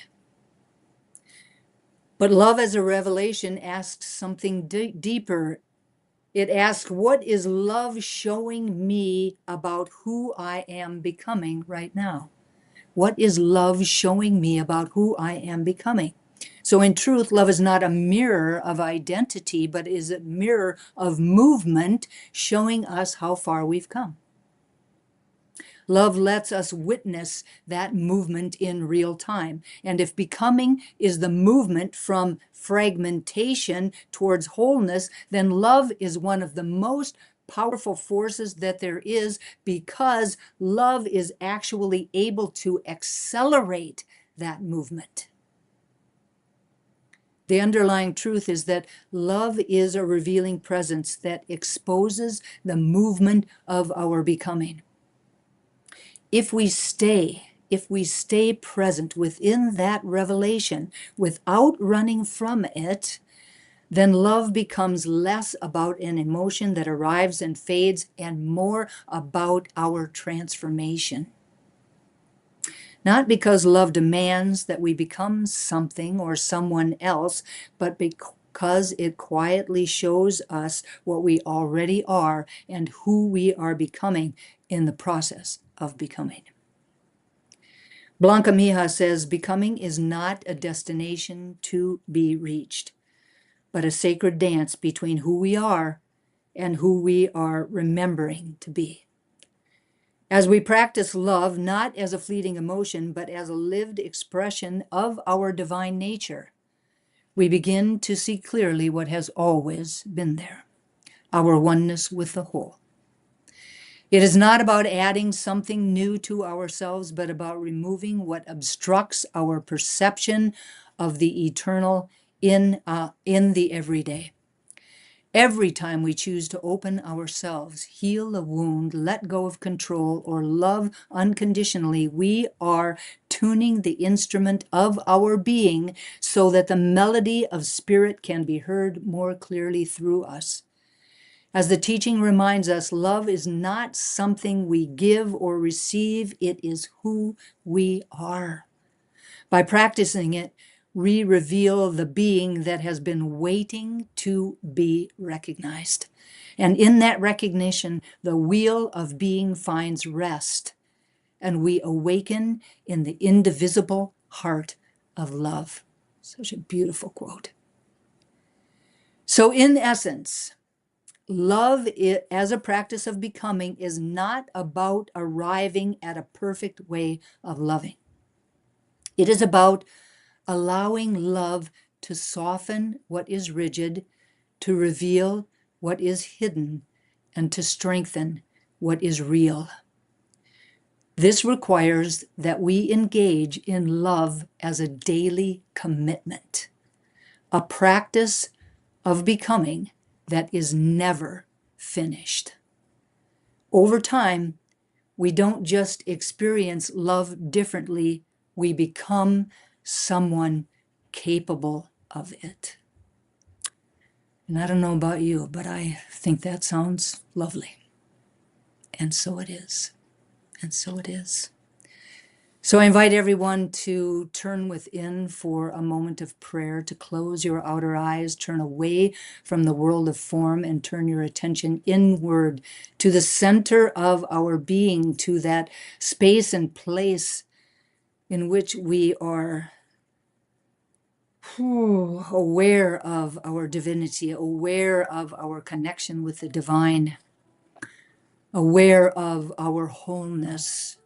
But love as a revelation asks something deeper. It asks, what is love showing me about who I am becoming right now? What is love showing me about who I am becoming? So in truth, love is not a mirror of identity, but is a mirror of movement showing us how far we've come. Love lets us witness that movement in real time. And if becoming is the movement from fragmentation towards wholeness, then love is one of the most powerful forces that there is, because love is actually able to accelerate that movement. The underlying truth is that love is a revealing presence that exposes the movement of our becoming. If we stay present within that revelation without running from it, then love becomes less about an emotion that arrives and fades and more about our transformation. Not because love demands that we become something or someone else, but because it quietly shows us what we already are and who we are becoming in the process of becoming. Blanca Mija says, becoming is not a destination to be reached, but a sacred dance between who we are and who we are remembering to be. As we practice love, not as a fleeting emotion, but as a lived expression of our divine nature, we begin to see clearly what has always been there, our oneness with the whole. It is not about adding something new to ourselves, but about removing what obstructs our perception of the eternal in the everyday. Every time we choose to open ourselves, heal a wound, let go of control, or love unconditionally, we are tuning the instrument of our being so that the melody of spirit can be heard more clearly through us. As the teaching reminds us, love is not something we give or receive, it is who we are. By practicing it, we reveal the being that has been waiting to be recognized. And in that recognition, the wheel of being finds rest, and we awaken in the indivisible heart of love. Such a beautiful quote. So in essence, love as a practice of becoming is not about arriving at a perfect way of loving. It is about allowing love to soften what is rigid, to reveal what is hidden, and to strengthen what is real. This requires that we engage in love as a daily commitment, a practice of becoming that is never finished. Over time, we don't just experience love differently, we become someone capable of it. And I don't know about you, but I think that sounds lovely. And so it is. And so it is. So I invite everyone to turn within for a moment of prayer, to close your outer eyes, turn away from the world of form, and turn your attention inward to the center of our being, to that space and place in which we are aware of our divinity, aware of our connection with the divine, aware of our wholeness,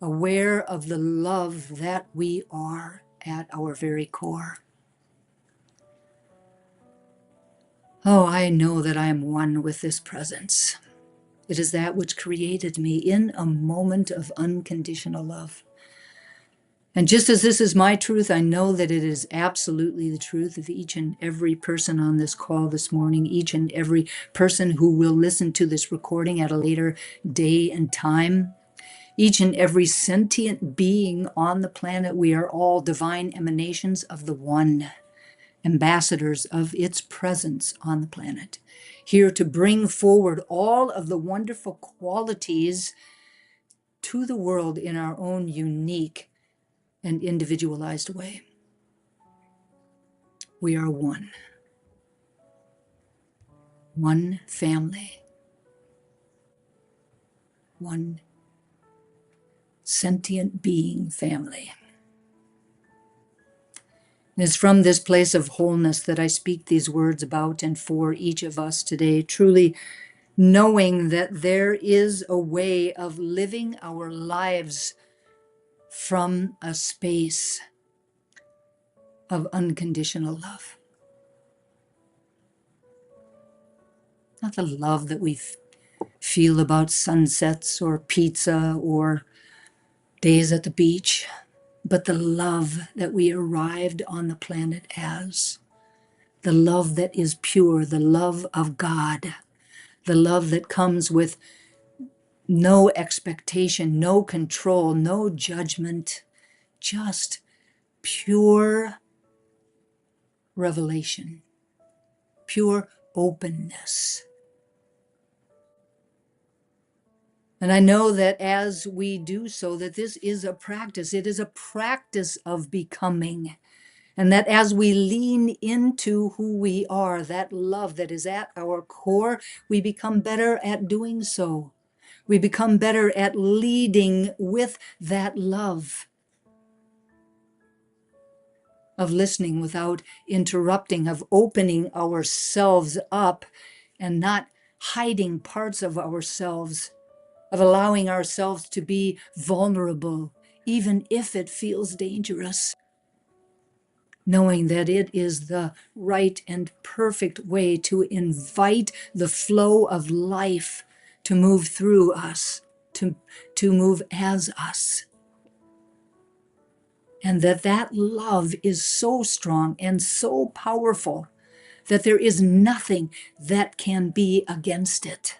aware of the love that we are at our very core. Oh, I know that I am one with this presence. It is that which created me in a moment of unconditional love. And just as this is my truth, I know that it is absolutely the truth of each and every person on this call this morning, each and every person who will listen to this recording at a later day and time. Each and every sentient being on the planet, we are all divine emanations of the One, ambassadors of its presence on the planet, here to bring forward all of the wonderful qualities to the world in our own unique and individualized way. We are one. One family. One sentient being family. It is from this place of wholeness that I speak these words about and for each of us today, truly knowing that there is a way of living our lives from a space of unconditional love. Not the love that we feel about sunsets or pizza or days at the beach, but the love that we arrived on the planet as. The love that is pure, the love of God, the love that comes with no expectation, no control, no judgment, just pure revelation, pure openness. And I know that as we do so, that this is a practice. It is a practice of becoming. And that as we lean into who we are, that love that is at our core, we become better at doing so. We become better at leading with that love, of listening without interrupting, of opening ourselves up and not hiding parts of ourselves, of allowing ourselves to be vulnerable, even if it feels dangerous, knowing that it is the right and perfect way to invite the flow of life to move through us, to move as us. And that love is so strong and so powerful that there is nothing that can be against it.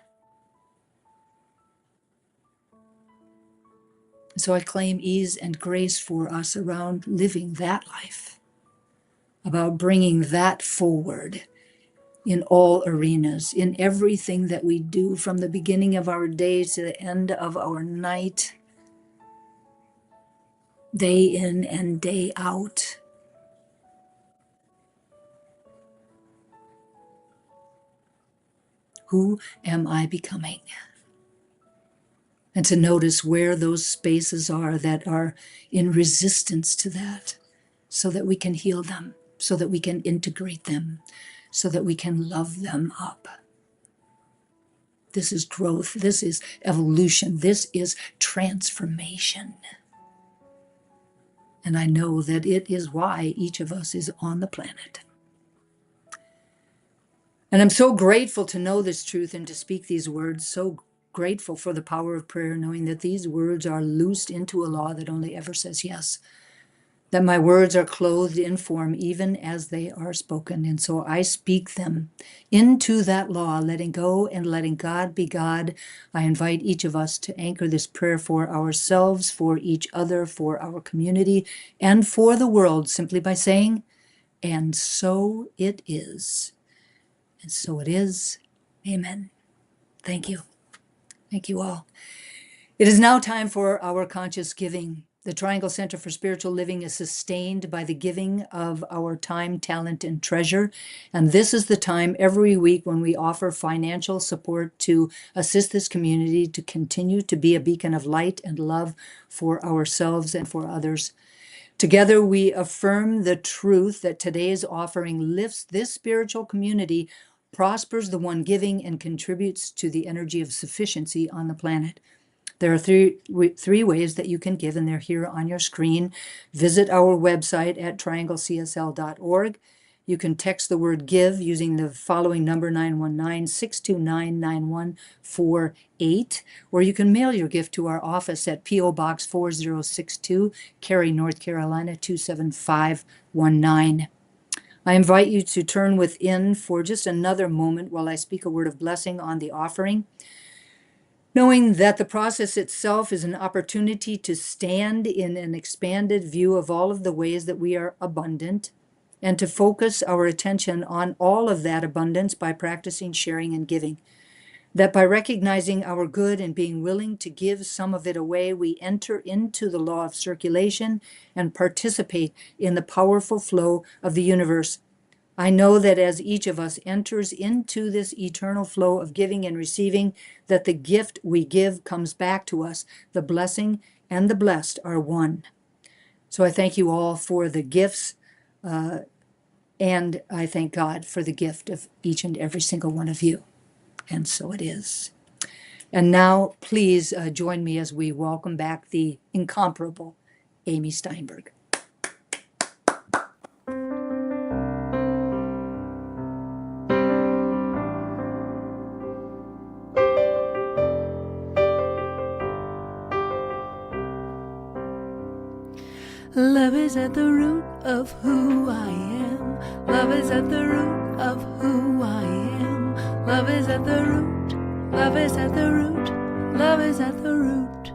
So I claim ease and grace for us around living that life, about bringing that forward in all arenas, in everything that we do, from the beginning of our day to the end of our night, day in and day out. Who am I becoming? And to notice where those spaces are that are in resistance to that, so that we can heal them, so that we can integrate them, so that we can love them up. This is growth. This is evolution. This is transformation. And I know that it is why each of us is on the planet. And I'm so grateful to know this truth and to speak these words, so grateful for the power of prayer, knowing that these words are loosed into a law that only ever says yes, that my words are clothed in form even as they are spoken. And so I speak them into that law, letting go and letting God be God. I invite each of us to anchor this prayer for ourselves, for each other, for our community, and for the world, simply by saying, and so it is. And so it is. Amen. Thank you. Thank you all. It is now time for our conscious giving. The Triangle Center for Spiritual Living is sustained by the giving of our time, talent, and treasure. And this is the time every week when we offer financial support to assist this community to continue to be a beacon of light and love for ourselves and for others. Together, we affirm the truth that today's offering lifts this spiritual community, prospers the one giving, and contributes to the energy of sufficiency on the planet. There are three ways that you can give, and they're here on your screen. Visit our website at trianglecsl.org. You can text the word give using the following number, 919-629-9148, or you can mail your gift to our office at PO Box 4062, Cary, North Carolina 27519. I invite you to turn within for just another moment while I speak a word of blessing on the offering, knowing that the process itself is an opportunity to stand in an expanded view of all of the ways that we are abundant, and to focus our attention on all of that abundance by practicing sharing and giving. That by recognizing our good and being willing to give some of it away, we enter into the law of circulation and participate in the powerful flow of the universe. I know that as each of us enters into this eternal flow of giving and receiving, that the gift we give comes back to us. The blessing and the blessed are one. So I thank you all for the gifts, and I thank God for the gift of each and every single one of you. And so it is. And now, please join me as we welcome back the incomparable Amy Steinberg. Love is at the root of who I am. Love is at the root of who I am. Love is at the root. Love is at the root. Love is at the root.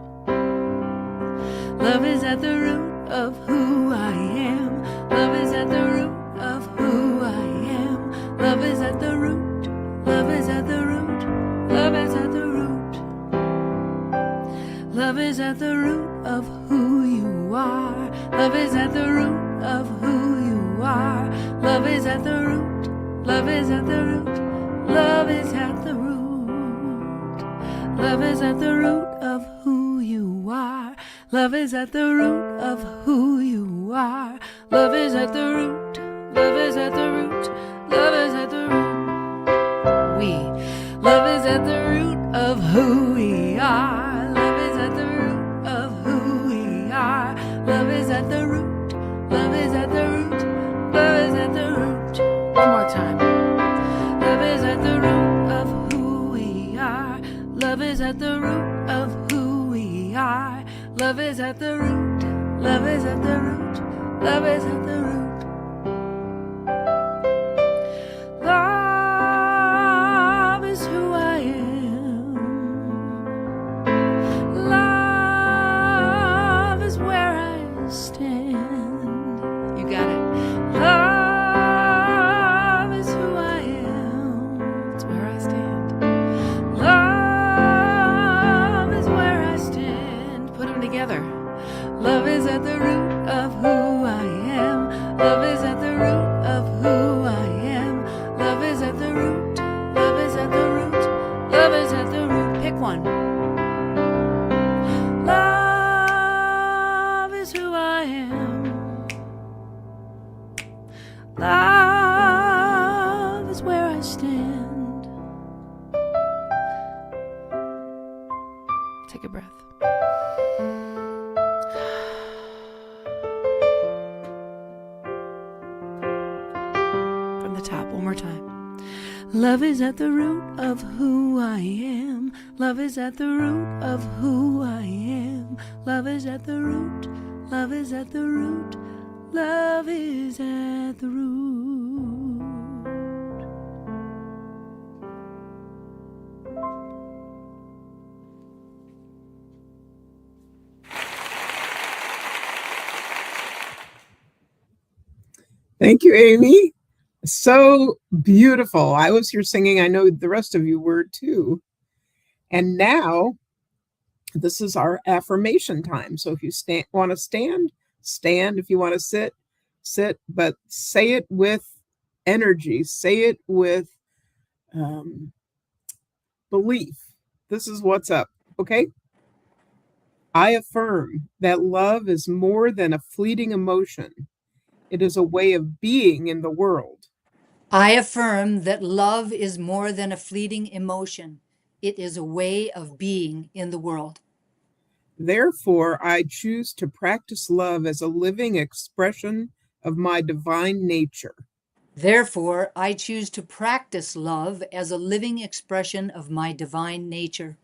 Love is at the root of who I am. Love is at the root of who I am. Love is at the root. Love is at the root. Love is at the root. Love is at the root of who you are. Love is at the root of who you are. Love is at the root. Love is at the root. Love is at the root. Love is at the root of who you are. Love is at the root of who you are. Love is at the root. Love is at the root. Love is at the root. Love is at the root of who we are. Love is at the root of who we are. Love is at the root. Love is at the root. Love is at the root. One more time. Love is at the root of who we are. Love is at the root of who we are. Love is at the root. Love is at the root. Love is at the root. Love is who I am. Love is where I stand. You got it. Love is who I am. It's where I stand. Love is where I stand. Put them together. Love is at the root of who I am. Love is at the root of who I am. Love is at the root. Love is at the root. Love is at the root. Pick one. Love is who I am. Love is where I stand. Take a breath. From the top, one more time. Love is at the root of who I am. Love is at the root of who I am. Love is at the root. Love is at the root. Love is at the root. Thank you, Amy. So beautiful. I was here singing. I know the rest of you were too. And now This is our affirmation time. So if you want to stand, stand. If you want to sit, sit. But say it with energy. Say it with belief. This is what's up. Okay? I affirm that love is more than a fleeting emotion. It is a way of being in the world. I affirm that love is more than a fleeting emotion. It is a way of being in the world. Therefore, I choose to practice love as a living expression of my divine nature. Therefore, I choose to practice love as a living expression of my divine nature.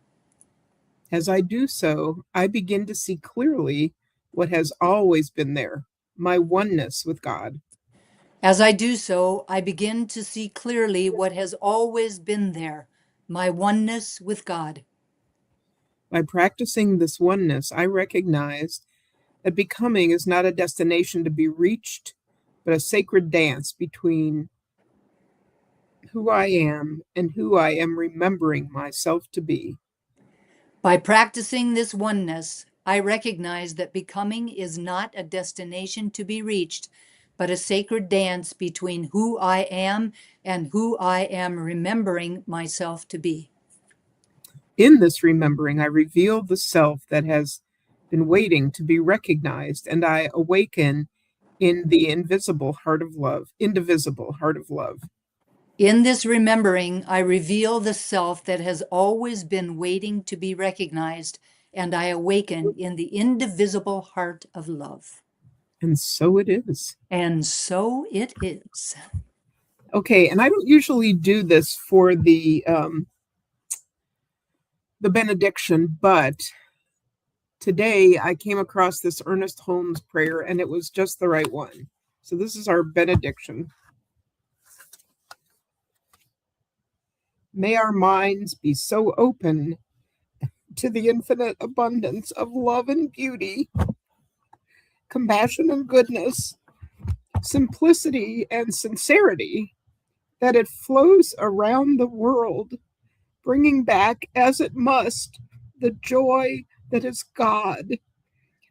As I do so, I begin to see clearly what has always been there, my oneness with God. As I do so, I begin to see clearly what has always been there, my oneness with God. By practicing this oneness, I recognize that becoming is not a destination to be reached, but a sacred dance between who I am and who I am remembering myself to be. By practicing this oneness, I recognize that becoming is not a destination to be reached, but a sacred dance between who I am and who I am remembering myself to be. In this remembering, I reveal the self that has been waiting to be recognized, and I awaken in the indivisible heart of love. In this remembering, I reveal the self that has always been waiting to be recognized, and I awaken in the indivisible heart of love. And so it is. And so it is. Okay, and I don't usually do this for the benediction, but today I came across this Ernest Holmes prayer, and it was just the right one. So this is our benediction. May our minds be so open to the infinite abundance of love and beauty, compassion and goodness, simplicity and sincerity, that it flows around the world, bringing back, as it must, the joy that is God.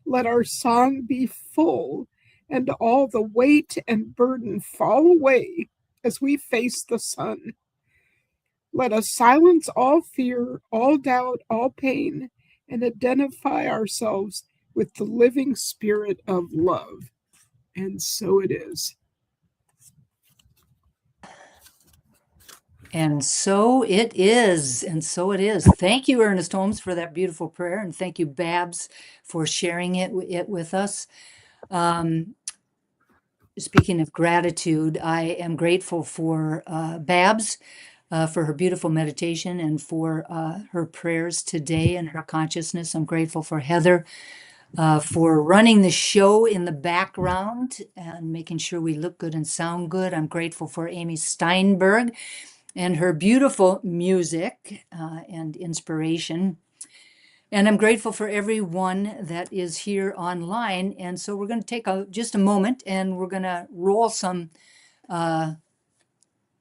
Let our song be full, and all the weight and burden fall away as we face the sun. Let us silence all fear, all doubt, all pain, and identify ourselves with the living spirit of love. And so it is. And so it is. And so it is. Thank you, Ernest Holmes, for that beautiful prayer. And thank you, Babs, for sharing it with us. Speaking of gratitude, I am grateful for Babs for her beautiful meditation and for her prayers today and her consciousness. I'm grateful for Heather for running the show in the background and making sure we look good and sound good. I'm grateful for Amy Steinberg and her beautiful music and inspiration. And I'm grateful for everyone that is here online. And so we're going to take just a moment and we're going to roll some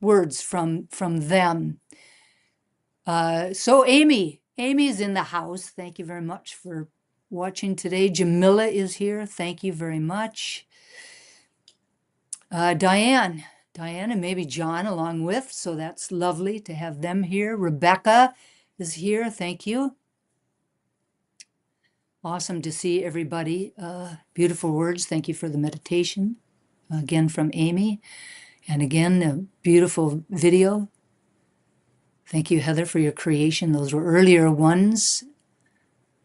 words from them. So Amy's in the house. Thank you very much for watching today. Jamila is here. Thank you very much. Diane, and maybe John along with. So that's lovely to have them here. Rebecca is here. Thank you. Awesome to see everybody. Beautiful words. Thank you for the meditation. Again from Amy. And again, a beautiful video. Thank you, Heather, for your creation. Those were earlier ones.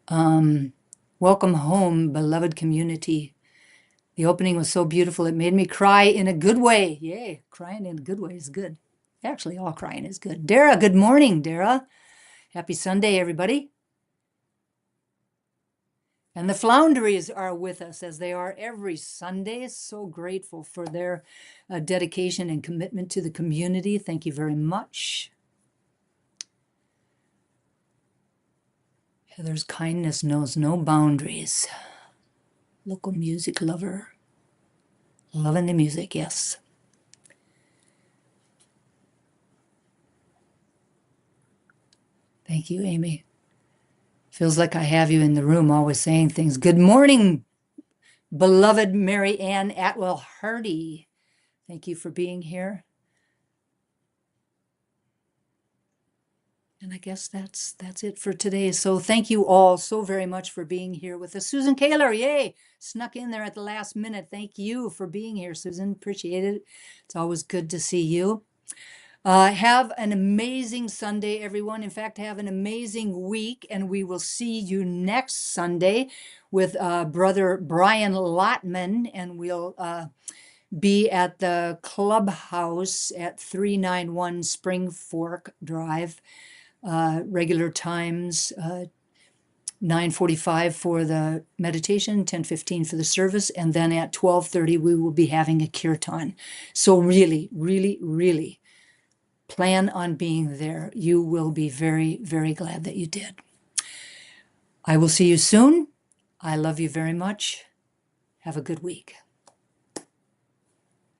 Welcome home, beloved community. The opening was so beautiful. It made me cry in a good way. Yay, crying in a good way is good. Actually, all crying is good. Dara, good morning, Dara. Happy Sunday, everybody. And the Flounderies are with us as they are every Sunday. So grateful for their dedication and commitment to the community. Thank you very much. Heather's kindness knows no boundaries. Local music lover. Loving the music, yes. Thank you, Amy. Feels like I have you in the room always saying things. Good morning, beloved Mary Ann Atwell Hardy. Thank you for being here. And I guess that's it for today. So thank you all so very much for being here with us. Susan Kaler, yay, snuck in there at the last minute. Thank you for being here, Susan. Appreciate it. It's always good to see you. Have an amazing Sunday, everyone. In fact, have an amazing week, and we will see you next Sunday with Brother Brian Lotman, and we'll be at the clubhouse at 391 Spring Fork Drive. Regular times, 9:45 for the meditation, 10:15 for the service, and then at 12:30 we will be having a kirtan. So really, really, really plan on being there. You will be very, very glad that you did. I will see you soon. I love you very much. Have a good week.